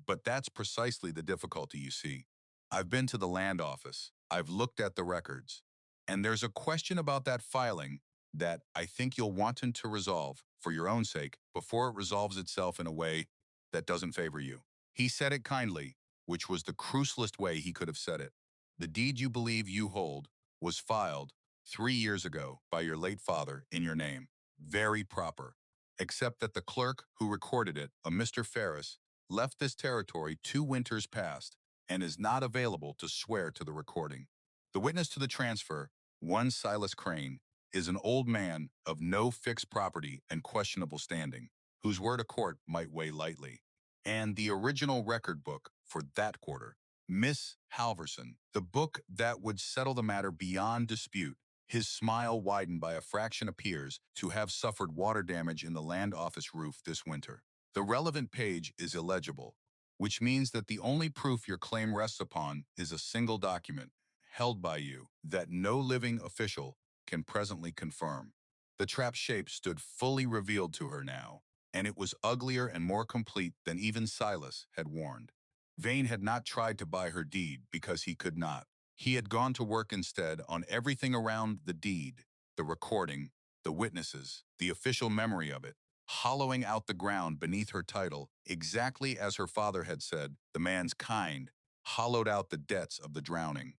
But that's precisely the difficulty, you see. I've been to the land office. I've looked at the records. And there's a question about that filing that I think you'll want him to resolve, for your own sake, before it resolves itself in a way that doesn't favor you. He said it kindly, which was the cruelest way he could have said it. The deed you believe you hold was filed 3 years ago by your late father in your name. Very proper. Except that the clerk who recorded it, a Mr. Ferris, left this territory 2 winters past and is not available to swear to the recording. The witness to the transfer, one Silas Crane, is an old man of no fixed property and questionable standing, whose word a court might weigh lightly. And the original record book for that quarter, Miss Halvorsen, the book that would settle the matter beyond dispute. His smile widened by a fraction, appears to have suffered water damage in the land office roof this winter. The relevant page is illegible, which means that the only proof your claim rests upon is a single document, held by you, that no living official can presently confirm. The trap shape stood fully revealed to her now, and it was uglier and more complete than even Silas had warned. Vane had not tried to buy her deed because he could not. He had gone to work instead on everything around the deed, the recording, the witnesses, the official memory of it. hollowing out the ground beneath her title, exactly as her father had said, the man's kind hollowed out the debts of the drowning.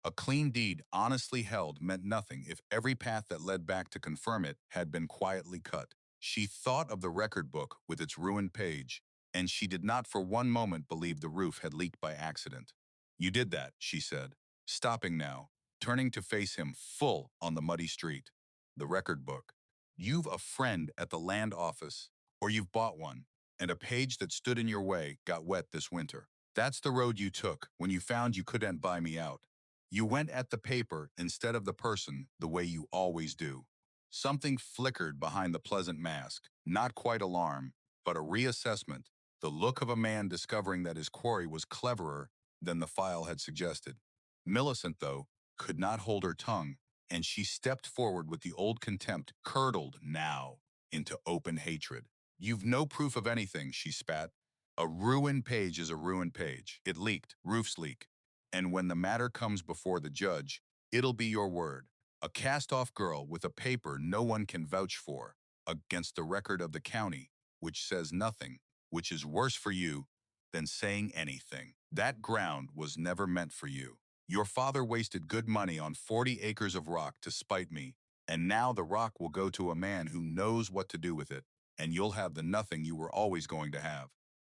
A clean deed honestly held meant nothing if every path that led back to confirm it had been quietly cut. She thought of the record book with its ruined page, and she did not for one moment believe the roof had leaked by accident. You did that, she said, stopping now, turning to face him full on the muddy street. The record book. You've a friend at the land office, or you've bought one, and a page that stood in your way got wet this winter. That's the road you took when you found you couldn't buy me out. You went at the paper instead of the person the way you always do. Something flickered behind the pleasant mask, not quite alarm, but a reassessment, the look of a man discovering that his quarry was cleverer than the file had suggested. Millicent, though, could not hold her tongue, and she stepped forward with the old contempt curdled now into open hatred. You've no proof of anything, she spat. A ruined page is a ruined page. It leaked, roofs leak. And when the matter comes before the judge, it'll be your word. A cast-off girl with a paper no one can vouch for, against the record of the county, which says nothing, which is worse for you than saying anything. That ground was never meant for you. Your father wasted good money on 40 acres of rock to spite me, and now the rock will go to a man who knows what to do with it, and you'll have the nothing you were always going to have.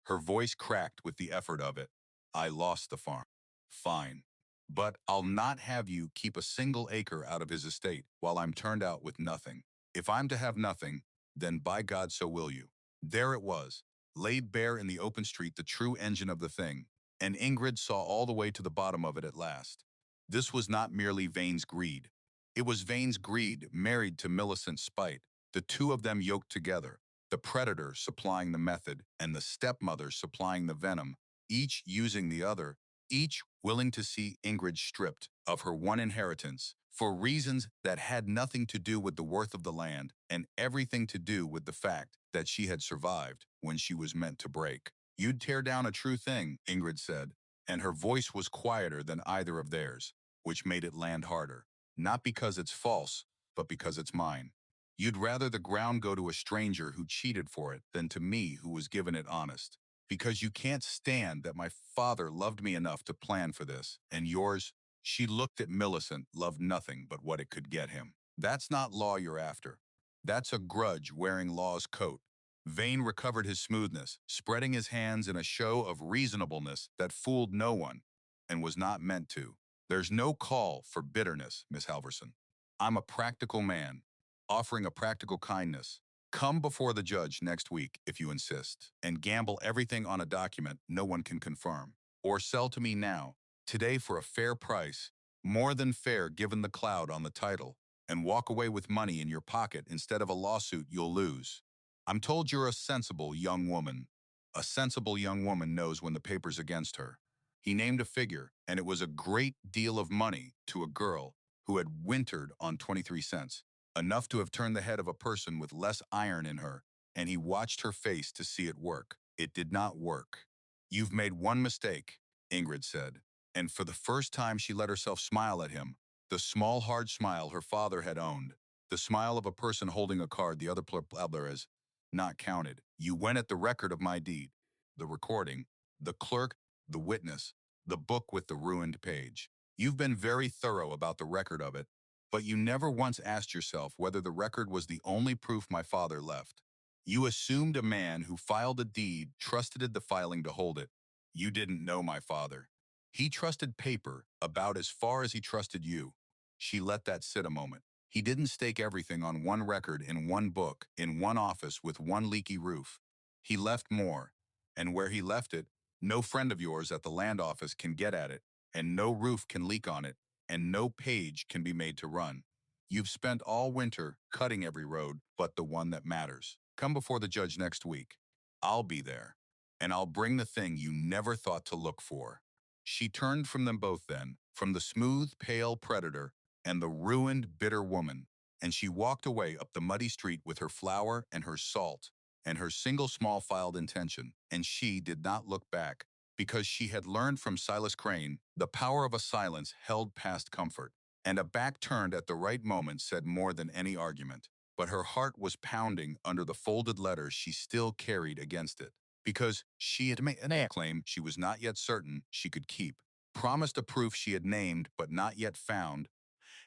Her voice cracked with the effort of it. I lost the farm. Fine. But I'll not have you keep a single acre out of his estate while I'm turned out with nothing. If I'm to have nothing, then by God so will you. There it was, laid bare in the open street, the true engine of the thing, and Ingrid saw all the way to the bottom of it at last. This was not merely Vane's greed. It was Vane's greed married to Millicent's spite, the two of them yoked together, the predator supplying the method and the stepmother supplying the venom, each using the other, each willing to see Ingrid stripped of her one inheritance for reasons that had nothing to do with the worth of the land and everything to do with the fact that she had survived when she was meant to break. You'd tear down a true thing, Ingrid said, and her voice was quieter than either of theirs, which made it land harder. Not because it's false, but because it's mine. You'd rather the ground go to a stranger who cheated for it than to me who was given it honest. Because you can't stand that my father loved me enough to plan for this, and yours, she looked at Millicent, loved nothing but what it could get him. That's not law you're after. That's a grudge wearing law's coat. Vane recovered his smoothness, spreading his hands in a show of reasonableness that fooled no one, and was not meant to. There's no call for bitterness, Miss Halvorsen. I'm a practical man, offering a practical kindness. Come before the judge next week if you insist, and gamble everything on a document no one can confirm. Or sell to me now, today for a fair price, more than fair given the cloud on the title, and walk away with money in your pocket instead of a lawsuit you'll lose. I'm told you're a sensible young woman. A sensible young woman knows when the paper's against her. He named a figure, and it was a great deal of money to a girl who had wintered on 23 cents. Enough to have turned the head of a person with less iron in her, and he watched her face to see it work. It did not work. You've made one mistake, Ingrid said, and for the first time she let herself smile at him, the small, hard smile her father had owned, the smile of a person holding a card the other player has not counted. You went at the record of my deed, the recording, the clerk, the witness, the book with the ruined page. You've been very thorough about the record of it, but you never once asked yourself whether the record was the only proof my father left. You assumed a man who filed a deed trusted the filing to hold it. You didn't know my father. He trusted paper about as far as he trusted you. She let that sit a moment. He didn't stake everything on one record in one book, in one office with one leaky roof. He left more, and where he left it, no friend of yours at the land office can get at it, and no roof can leak on it, and no page can be made to run. You've spent all winter cutting every road but the one that matters. Come before the judge next week. I'll be there, and I'll bring the thing you never thought to look for. She turned from them both then, from the smooth, pale predator and the ruined, bitter woman, and she walked away up the muddy street with her flour and her salt and her single small filed intention, and she did not look back, because she had learned from Silas Crane the power of a silence held past comfort, and a back turned at the right moment said more than any argument. but her heart was pounding under the folded letter she still carried against it. Because she had made a claim she was not yet certain she could keep, promised a proof she had named but not yet found,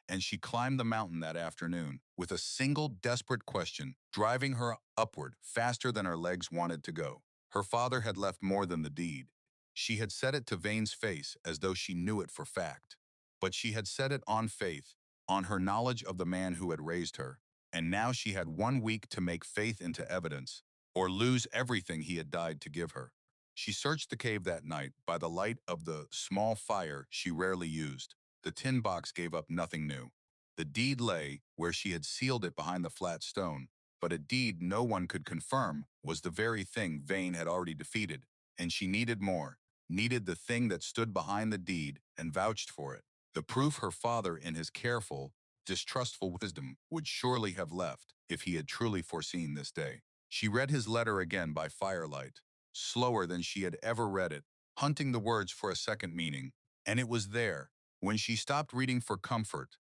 and she climbed the mountain that afternoon with a single desperate question driving her upward faster than her legs wanted to go. Her father had left more than the deed. She had said it to Vane's face as though she knew it for fact. But she had said it on faith, on her knowledge of the man who had raised her, and now she had 1 week to make faith into evidence, or lose everything he had died to give her. She searched the cave that night by the light of the small fire she rarely used. The tin box gave up nothing new. The deed lay where she had sealed it behind the flat stone, but a deed no one could confirm was the very thing Vane had already defeated, and she needed more, needed the thing that stood behind the deed and vouched for it. The proof her father, in his careful, distrustful wisdom, would surely have left if he had truly foreseen this day. She read his letter again by firelight, slower than she had ever read it, hunting the words for a second meaning, and it was there, when she stopped reading for comfort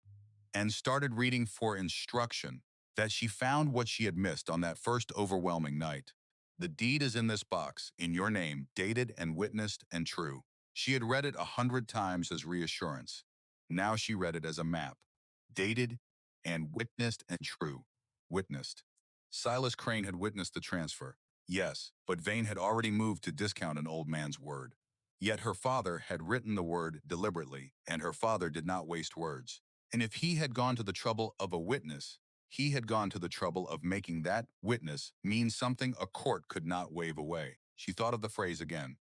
and started reading for instruction, that she found what she had missed on that first overwhelming night. The deed is in this box, in your name, dated and witnessed and true. She had read it 100 times as reassurance. Now she read it as a map, dated and witnessed and true. Witnessed. Silas Crane had witnessed the transfer. Yes, but Vane had already moved to discount an old man's word. Yet her father had written the word deliberately, and her father did not waste words. And if he had gone to the trouble of a witness, he had gone to the trouble of making that witness mean something a court could not wave away. She thought of the phrase again,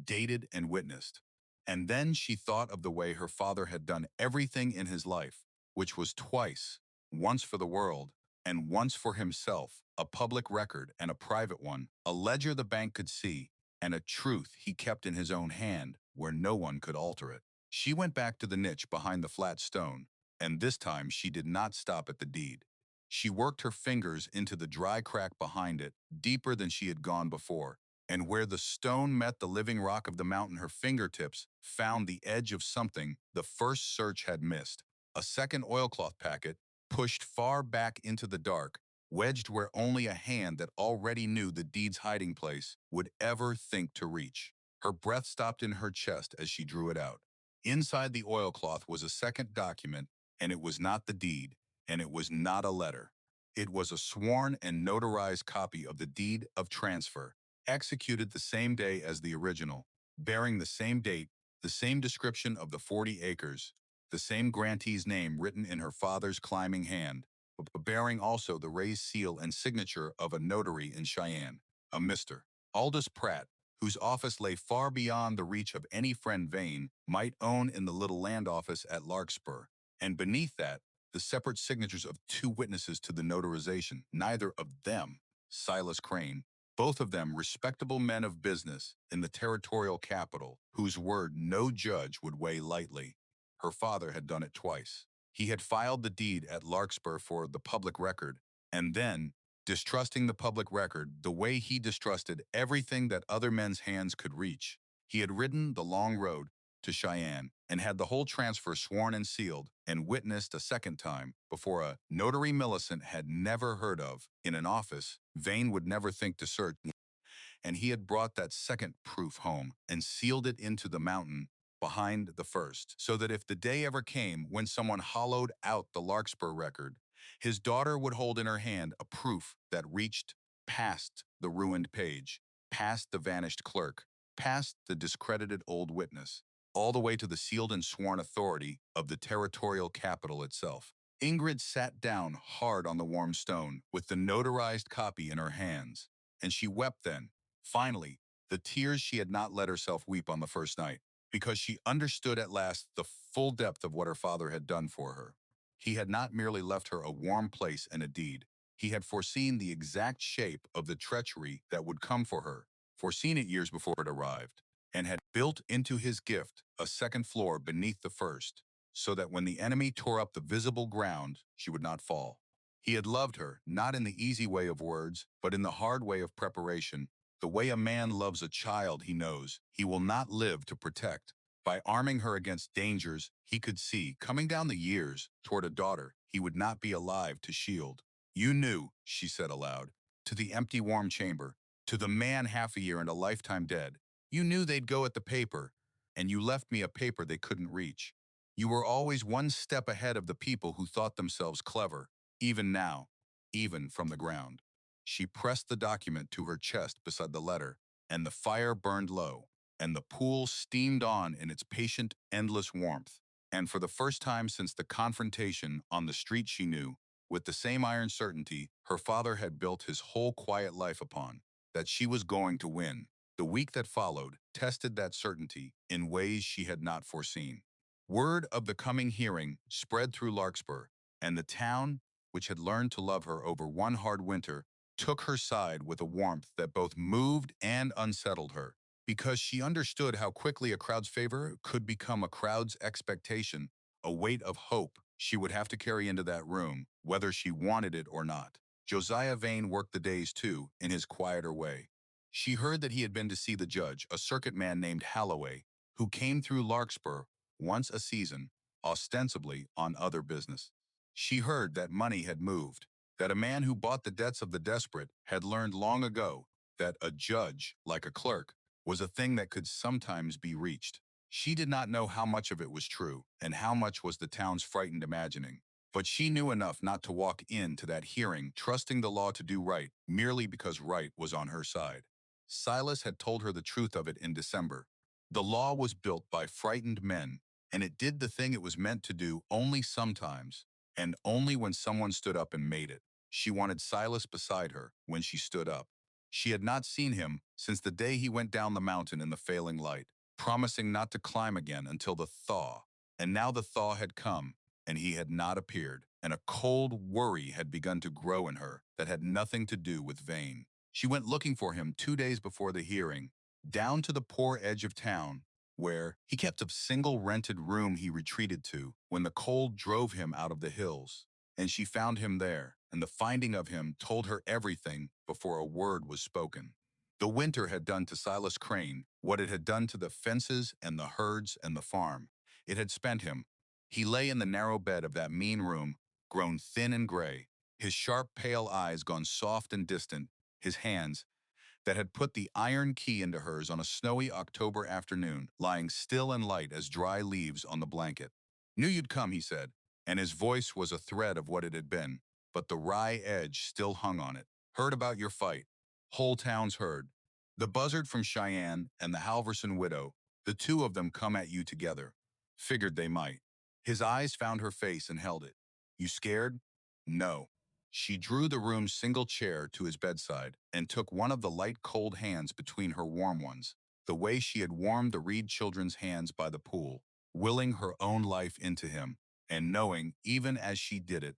dated and witnessed. And then she thought of the way her father had done everything in his life, which was twice, once for the world, and once for himself, a public record and a private one, a ledger the bank could see, and a truth he kept in his own hand where no one could alter it. She went back to the niche behind the flat stone, and this time she did not stop at the deed. She worked her fingers into the dry crack behind it, deeper than she had gone before, and where the stone met the living rock of the mountain her fingertips found the edge of something the first search had missed. A second oilcloth packet, pushed far back into the dark, wedged where only a hand that already knew the deed's hiding place would ever think to reach. Her breath stopped in her chest as she drew it out. Inside the oilcloth was a second document, and it was not the deed, and it was not a letter. It was a sworn and notarized copy of the deed of transfer, executed the same day as the original, bearing the same date, the same description of the 40 acres, the same grantee's name written in her father's climbing hand, but bearing also the raised seal and signature of a notary in Cheyenne, a Mr. Aldous Pratt, whose office lay far beyond the reach of any friend Vane might own in the little land office at Larkspur, and beneath that, the separate signatures of two witnesses to the notarization, neither of them, Silas Crane, both of them respectable men of business in the territorial capital, whose word no judge would weigh lightly. Her father had done it twice. He had filed the deed at Larkspur for the public record, and then, distrusting the public record the way he distrusted everything that other men's hands could reach, he had ridden the long road to Cheyenne and had the whole transfer sworn and sealed and witnessed a second time before a notary Millicent had never heard of in an office Vane would never think to search, and he had brought that second proof home and sealed it into the mountain behind the first, so that if the day ever came when someone hollowed out the Larkspur record, his daughter would hold in her hand a proof that reached past the ruined page, past the vanished clerk, past the discredited old witness, all the way to the sealed and sworn authority of the territorial capital itself. Ingrid sat down hard on the warm stone with the notarized copy in her hands, and she wept then, finally, the tears she had not let herself weep on the first night, because she understood at last the full depth of what her father had done for her. He had not merely left her a warm place and a deed. He had foreseen the exact shape of the treachery that would come for her, foreseen it years before it arrived, and had built into his gift a second floor beneath the first, so that when the enemy tore up the visible ground, she would not fall. He had loved her, not in the easy way of words, but in the hard way of preparation, the way a man loves a child he knows he will not live to protect, by arming her against dangers he could see coming down the years toward a daughter he would not be alive to shield. You knew, she said aloud, to the empty warm chamber, to the man half a year and a lifetime dead. You knew they'd go at the paper, and you left me a paper they couldn't reach. You were always one step ahead of the people who thought themselves clever, even now, even from the ground. She pressed the document to her chest beside the letter, and the fire burned low, and the pool steamed on in its patient, endless warmth. And for the first time since the confrontation on the street she knew, with the same iron certainty her father had built his whole quiet life upon, that she was going to win. The week that followed tested that certainty in ways she had not foreseen. Word of the coming hearing spread through Larkspur, and the town, which had learned to love her over one hard winter, took her side with a warmth that both moved and unsettled her, because she understood how quickly a crowd's favor could become a crowd's expectation, a weight of hope she would have to carry into that room, whether she wanted it or not. Josiah Vane worked the days too, in his quieter way. She heard that he had been to see the judge, a circuit man named Holloway, who came through Larkspur once a season, ostensibly on other business. She heard that money had moved, that a man who bought the debts of the desperate had learned long ago that a judge, like a clerk, was a thing that could sometimes be reached. She did not know how much of it was true and how much was the town's frightened imagining, but she knew enough not to walk into that hearing trusting the law to do right merely because right was on her side. Silas had told her the truth of it in December. The law was built by frightened men, and it did the thing it was meant to do only sometimes, and only when someone stood up and made it. She wanted Silas beside her when she stood up. She had not seen him since the day he went down the mountain in the failing light, promising not to climb again until the thaw. And now the thaw had come, and he had not appeared, and a cold worry had begun to grow in her that had nothing to do with Vane. She went looking for him 2 days before the hearing, down to the poor edge of town, where he kept a single rented room he retreated to when the cold drove him out of the hills. And she found him there, and the finding of him told her everything before a word was spoken. The winter had done to Silas Crane what it had done to the fences and the herds and the farm. It had spent him. He lay in the narrow bed of that mean room, grown thin and gray, his sharp, pale eyes gone soft and distant, his hands, that had put the iron key into hers on a snowy October afternoon, lying still and light as dry leaves on the blanket. Knew you'd come, he said, and his voice was a thread of what it had been, but the wry edge still hung on it. Heard about your fight. Whole town's heard. The buzzard from Cheyenne and the Halvorsen widow, the two of them come at you together. Figured they might. His eyes found her face and held it. You scared? No. She drew the room's single chair to his bedside and took one of the light cold hands between her warm ones, the way she had warmed the Reed children's hands by the pool, willing her own life into him, and knowing, even as she did it,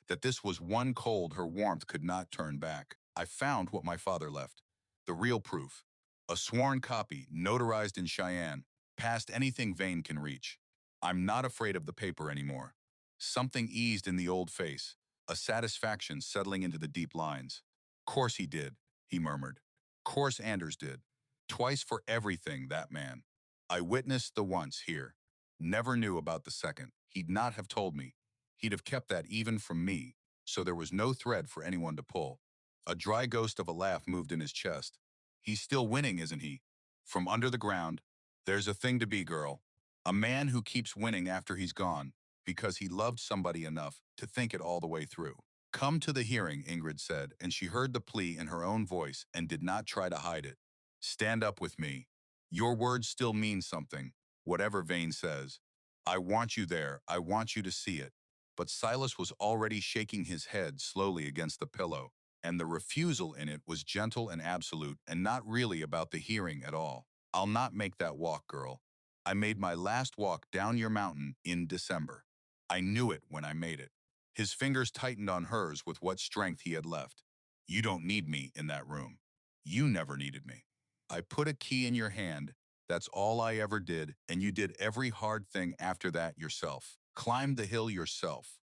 that this was one cold her warmth could not turn back. I found what my father left. The real proof. A sworn copy, notarized in Cheyenne, past anything Vane can reach. I'm not afraid of the paper anymore. Something eased in the old face, a satisfaction settling into the deep lines. Course he did, he murmured. Course Anders did. Twice for everything, that man. I witnessed the once here. Never knew about the second. He'd not have told me. He'd have kept that even from me, so there was no thread for anyone to pull. A dry ghost of a laugh moved in his chest. He's still winning, isn't he? From under the ground. There's a thing to be, girl. A man who keeps winning after he's gone, because he loved somebody enough to think it all the way through. Come to the hearing, Ingrid said, and she heard the plea in her own voice and did not try to hide it. Stand up with me. Your words still mean something, whatever Vane says. I want you there. I want you to see it. But Silas was already shaking his head slowly against the pillow, and the refusal in it was gentle and absolute and not really about the hearing at all. I'll not make that walk, girl. I made my last walk down your mountain in December. I knew it when I made it. His fingers tightened on hers with what strength he had left. You don't need me in that room. You never needed me. I put a key in your hand. That's all I ever did, and you did every hard thing after that yourself. Climbed the hill yourself.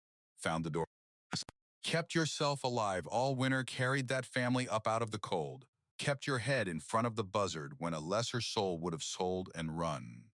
Found the door. Kept yourself alive all winter, carried that family up out of the cold. Kept your head in front of the buzzard when a lesser soul would have sold and run.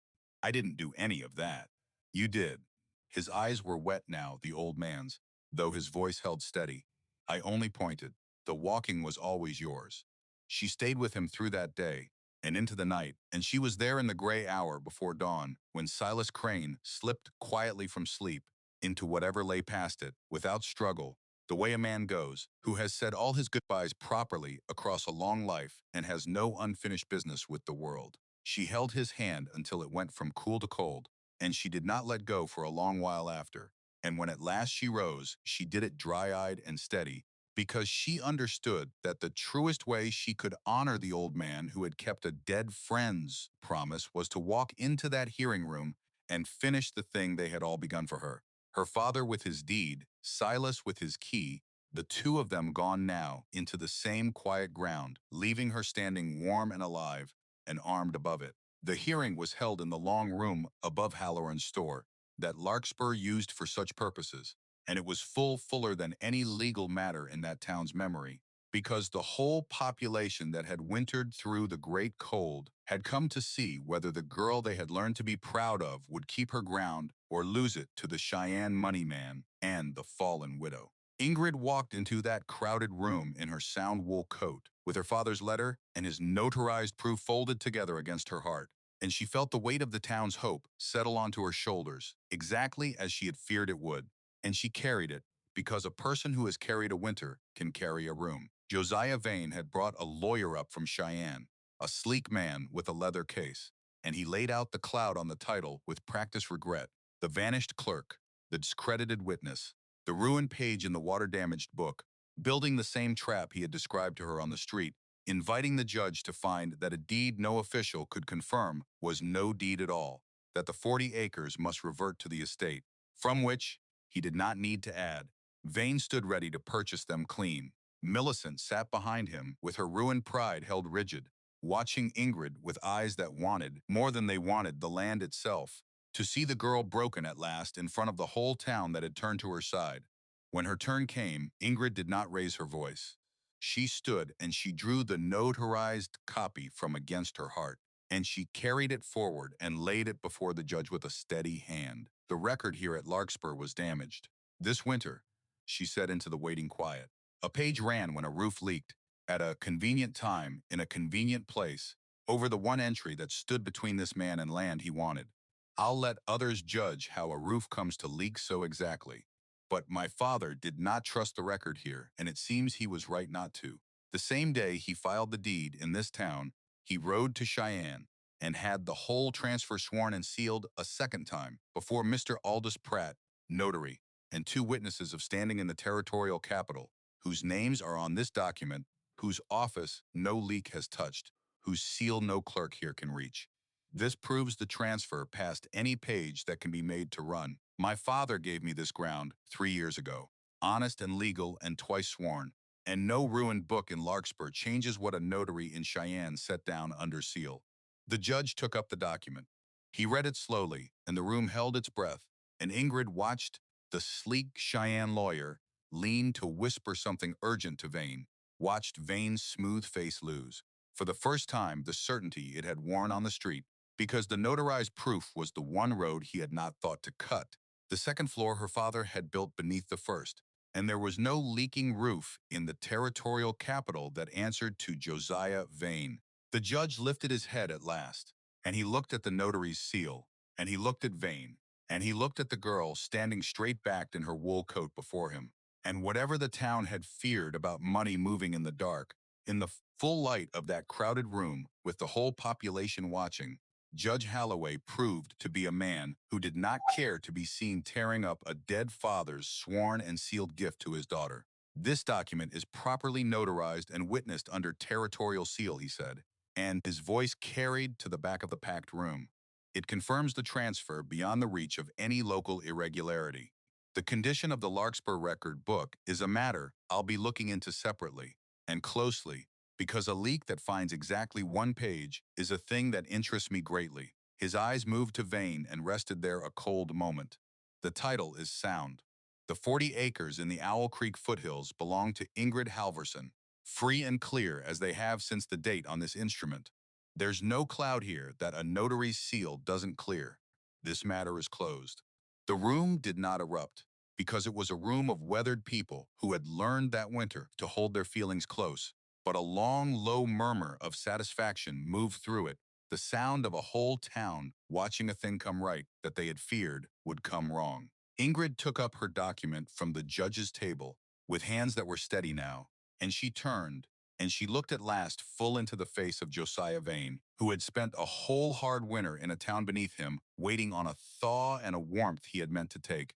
I didn't do any of that. You did. His eyes were wet now, the old man's, though his voice held steady. I only pointed. The walking was always yours. She stayed with him through that day and into the night, and she was there in the gray hour before dawn when Silas Crane slipped quietly from sleep into whatever lay past it without struggle, the way a man goes who has said all his goodbyes properly across a long life and has no unfinished business with the world. She held his hand until it went from cool to cold, and she did not let go for a long while after. And when at last she rose, she did it dry-eyed and steady, because she understood that the truest way she could honor the old man who had kept a dead friend's promise was to walk into that hearing room and finish the thing they had all begun for her. Her father with his deed, Silas with his key, the two of them gone now into the same quiet ground, leaving her standing warm and alive and armed above it. The hearing was held in the long room above Halloran's store that Larkspur used for such purposes, and it was fuller than any legal matter in that town's memory, because the whole population that had wintered through the great cold had come to see whether the girl they had learned to be proud of would keep her ground or lose it to the Cheyenne money man and the fallen widow. Ingrid walked into that crowded room in her sound wool coat, with her father's letter and his notarized proof folded together against her heart, and she felt the weight of the town's hope settle onto her shoulders, exactly as she had feared it would. And she carried it, because a person who has carried a winter can carry a room. Josiah Vane had brought a lawyer up from Cheyenne, a sleek man with a leather case, and he laid out the cloud on the title with practiced regret: the vanished clerk, the discredited witness, the ruined page in the water-damaged book, building the same trap he had described to her on the street, inviting the judge to find that a deed no official could confirm was no deed at all, that the 40 acres must revert to the estate, from which he did not need to add. Vane stood ready to purchase them clean. Millicent sat behind him with her ruined pride held rigid, watching Ingrid with eyes that wanted, more than they wanted, the land itself, to see the girl broken at last in front of the whole town that had turned to her side. When her turn came, Ingrid did not raise her voice. She stood and she drew the notarized copy from against her heart, and she carried it forward and laid it before the judge with a steady hand. The record here at Larkspur was damaged. This winter, she said into the waiting quiet. A page ran when a roof leaked, at a convenient time, in a convenient place, over the one entry that stood between this man and land he wanted. I'll let others judge how a roof comes to leak so exactly. But my father did not trust the record here, and it seems he was right not to. The same day he filed the deed in this town, he rode to Cheyenne and had the whole transfer sworn and sealed a second time before Mr. Aldous Pratt, notary, and two witnesses of standing in the territorial capital, whose names are on this document, whose office no leak has touched, whose seal no clerk here can reach. This proves the transfer past any page that can be made to run. My father gave me this ground 3 years ago, honest and legal and twice sworn, and no ruined book in Larkspur changes what a notary in Cheyenne set down under seal. The judge took up the document. He read it slowly, and the room held its breath, and Ingrid watched the sleek Cheyenne lawyer lean to whisper something urgent to Vane, watched Vane's smooth face lose, for the first time, the certainty it had worn on the street, because the notarized proof was the one road he had not thought to cut. The second floor her father had built beneath the first, and there was no leaking roof in the territorial capital that answered to Josiah Vane. The judge lifted his head at last, and he looked at the notary's seal, and he looked at Vane, and he looked at the girl standing straight-backed in her wool coat before him. And whatever the town had feared about money moving in the dark, in the full light of that crowded room, with the whole population watching, Judge Halloway proved to be a man who did not care to be seen tearing up a dead father's sworn and sealed gift to his daughter. This document is properly notarized and witnessed under territorial seal, he said, and his voice carried to the back of the packed room. It confirms the transfer beyond the reach of any local irregularity. The condition of the Larkspur record book is a matter I'll be looking into separately and closely, because a leak that finds exactly one page is a thing that interests me greatly. His eyes moved to Vane and rested there a cold moment. The title is sound. The 40 acres in the Owl Creek foothills belong to Ingrid Halvorsen, free and clear as they have since the date on this instrument. There's no cloud here that a notary's seal doesn't clear. This matter is closed. The room did not erupt. because it was a room of weathered people who had learned that winter to hold their feelings close. But a long, low murmur of satisfaction moved through it, the sound of a whole town watching a thing come right that they had feared would come wrong. Ingrid took up her document from the judge's table with hands that were steady now, and she turned, and she looked at last full into the face of Josiah Vane, who had spent a whole hard winter in a town beneath him, waiting on a thaw and a warmth he had meant to take,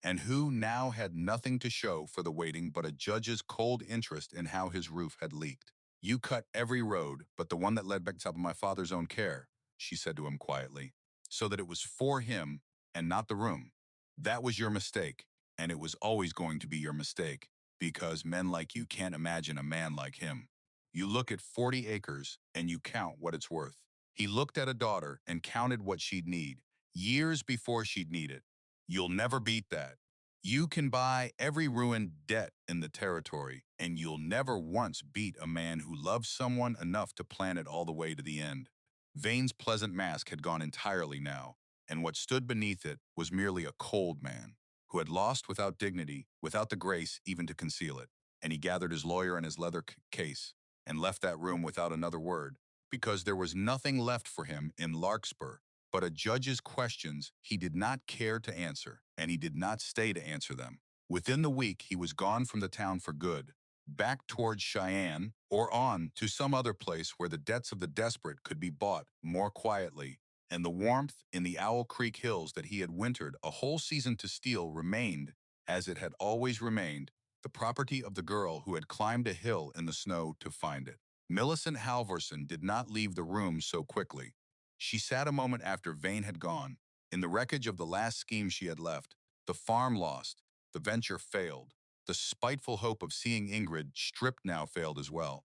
and who now had nothing to show for the waiting but a judge's cold interest in how his roof had leaked. "You cut every road but the one that led back to my father's own care," she said to him quietly, "so that it was for him and not the room. That was your mistake, and it was always going to be your mistake, because men like you can't imagine a man like him. You look at 40 acres and you count what it's worth." He looked at a daughter and counted what she'd need, years before she'd need it. "You'll never beat that. You can buy every ruined debt in the territory, and you'll never once beat a man who loves someone enough to plan it all the way to the end." Vane's pleasant mask had gone entirely now, and what stood beneath it was merely a cold man, who had lost without dignity, without the grace even to conceal it. And he gathered his lawyer and his leather case, and left that room without another word, because there was nothing left for him in Larkspur but a judge's questions he did not care to answer, and he did not stay to answer them. Within the week, he was gone from the town for good, back towards Cheyenne, or on to some other place where the debts of the desperate could be bought more quietly, and the warmth in the Owl Creek hills that he had wintered a whole season to steal remained, as it had always remained, the property of the girl who had climbed a hill in the snow to find it. Millicent Halvorsen did not leave the room so quickly. She sat a moment after Vane had gone, in the wreckage of the last scheme she had left. The farm lost, the venture failed, the spiteful hope of seeing Ingrid stripped now failed as well,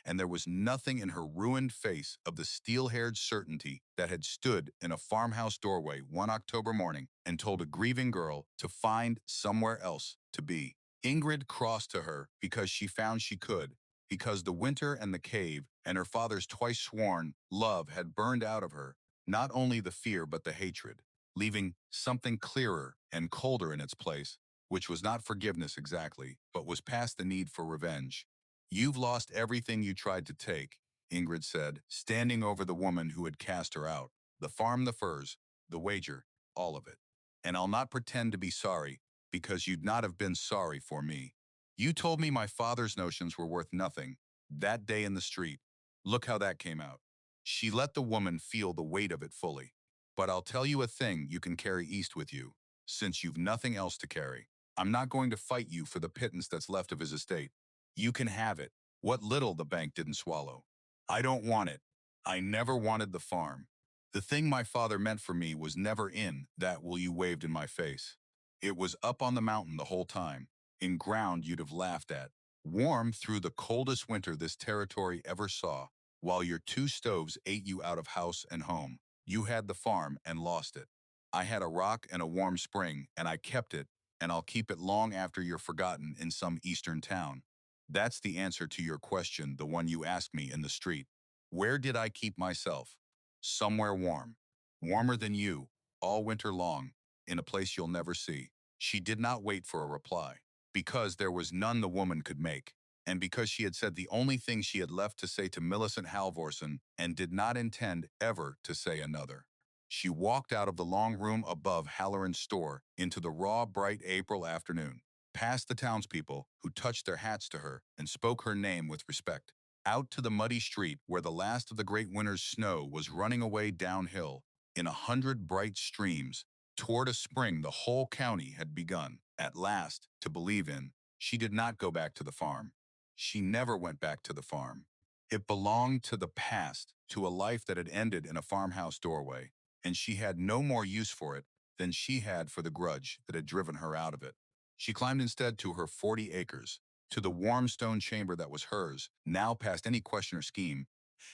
and there was nothing in her ruined face of the steel-haired certainty that had stood in a farmhouse doorway one October morning and told a grieving girl to find somewhere else to be. Ingrid crossed to her because she found she could, because the winter and the cave and her father's twice sworn love had burned out of her not only the fear but the hatred, leaving something clearer and colder in its place, which was not forgiveness exactly, but was past the need for revenge. "You've lost everything you tried to take," Ingrid said, standing over the woman who had cast her out. "The farm, the furs, the wager, all of it. And I'll not pretend to be sorry, because you'd not have been sorry for me. You told me my father's notions were worth nothing, that day in the street. Look how that came out." She let the woman feel the weight of it fully. "But I'll tell you a thing you can carry east with you, since you've nothing else to carry. I'm not going to fight you for the pittance that's left of his estate. You can have it, what little the bank didn't swallow. I don't want it. I never wanted the farm. The thing my father meant for me was never in that will you waved in my face. It was up on the mountain the whole time, in ground you'd have laughed at, warm through the coldest winter this territory ever saw, while your two stoves ate you out of house and home. You had the farm and lost it. I had a rock and a warm spring, and I kept it, and I'll keep it long after you're forgotten in some eastern town. That's the answer to your question, the one you asked me in the street. Where did I keep myself? Somewhere warm. Warmer than you, all winter long, in a place you'll never see." She did not wait for a reply, because there was none the woman could make, and because she had said the only thing she had left to say to Millicent Halvorsen and did not intend ever to say another. She walked out of the long room above Halloran's store into the raw, bright April afternoon, past the townspeople who touched their hats to her and spoke her name with respect, out to the muddy street where the last of the great winter's snow was running away downhill in 100 bright streams toward a spring the whole county had begun, at last, to believe in. She did not go back to the farm. She never went back to the farm. It belonged to the past, to a life that had ended in a farmhouse doorway, and she had no more use for it than she had for the grudge that had driven her out of it. She climbed instead to her 40 acres, to the warm stone chamber that was hers, now past any question or scheme,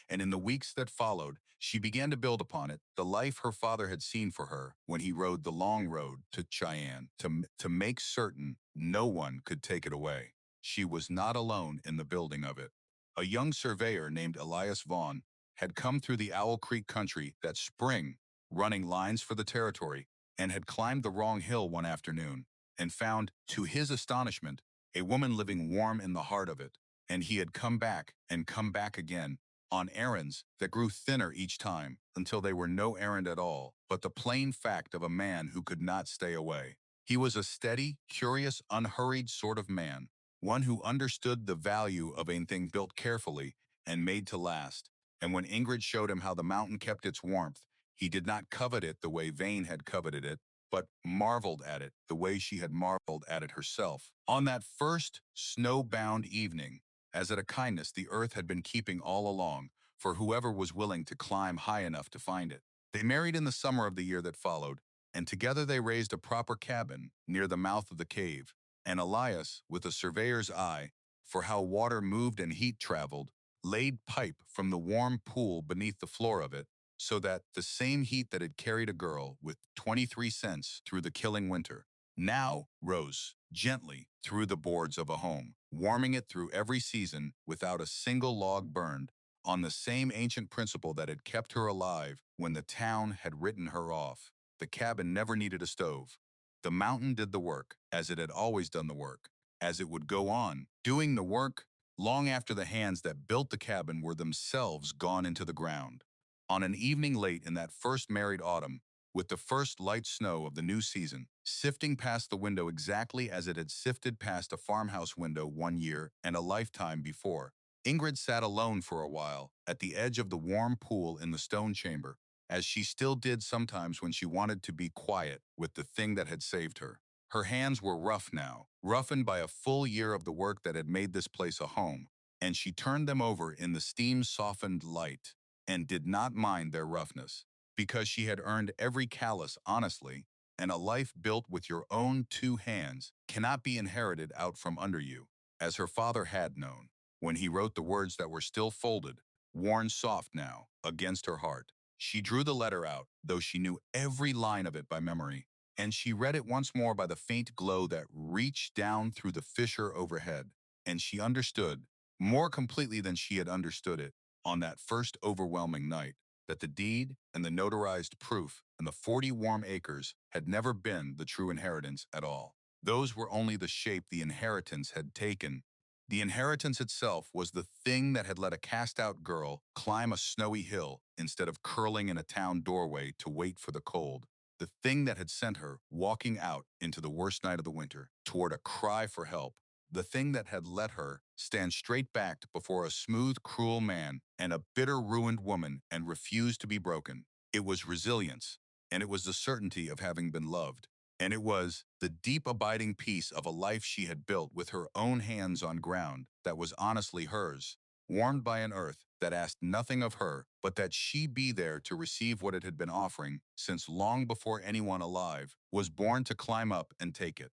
and in the weeks that followed, she began to build upon it the life her father had seen for her when he rode the long road to Cheyenne, to make certain no one could take it away. She was not alone in the building of it. A young surveyor named Elias Vaughn had come through the Owl Creek country that spring, running lines for the territory, and had climbed the wrong hill one afternoon, and found, to his astonishment, a woman living warm in the heart of it. And he had come back and come back again, on errands that grew thinner each time until they were no errand at all, but the plain fact of a man who could not stay away. He was a steady, curious, unhurried sort of man, one who understood the value of a thing built carefully and made to last. And when Ingrid showed him how the mountain kept its warmth, he did not covet it the way Vane had coveted it, but marveled at it the way she had marveled at it herself. On that first snow-bound evening, as at a kindness the earth had been keeping all along, for whoever was willing to climb high enough to find it. They married in the summer of the year that followed, and together they raised a proper cabin near the mouth of the cave. And Elias, with a surveyor's eye for how water moved and heat traveled, laid pipe from the warm pool beneath the floor of it, so that the same heat that had carried a girl with 23 cents through the killing winter now rose gently through the boards of a home, warming it through every season without a single log burned, on the same ancient principle that had kept her alive when the town had written her off. The cabin never needed a stove. The mountain did the work, as it had always done the work, as it would go on, doing the work long after the hands that built the cabin were themselves gone into the ground. On an evening late in that first married autumn, with the first light snow of the new season, sifting past the window exactly as it had sifted past a farmhouse window 1 year and a lifetime before, Ingrid sat alone for a while at the edge of the warm pool in the stone chamber, as she still did sometimes when she wanted to be quiet with the thing that had saved her. Her hands were rough now, roughened by a full year of the work that had made this place a home, and she turned them over in the steam-softened light and did not mind their roughness, because she had earned every callus honestly, and a life built with your own 2 hands cannot be inherited out from under you, as her father had known, when he wrote the words that were still folded, worn soft now, against her heart. She drew the letter out, though she knew every line of it by memory, and she read it once more by the faint glow that reached down through the fissure overhead, and she understood, more completely than she had understood it, on that first overwhelming night, that the deed and the notarized proof and the 40 warm acres had never been the true inheritance at all. Those were only the shape the inheritance had taken. The inheritance itself was the thing that had let a cast-out girl climb a snowy hill instead of curling in a town doorway to wait for the cold. The thing that had sent her walking out into the worst night of the winter toward a cry for help. The thing that had let her stand straight-backed before a smooth, cruel man and a bitter, ruined woman and refuse to be broken. It was resilience, and it was the certainty of having been loved. And it was the deep abiding peace of a life she had built with her own hands on ground that was honestly hers, warmed by an earth that asked nothing of her but that she be there to receive what it had been offering since long before anyone alive was born to climb up and take it.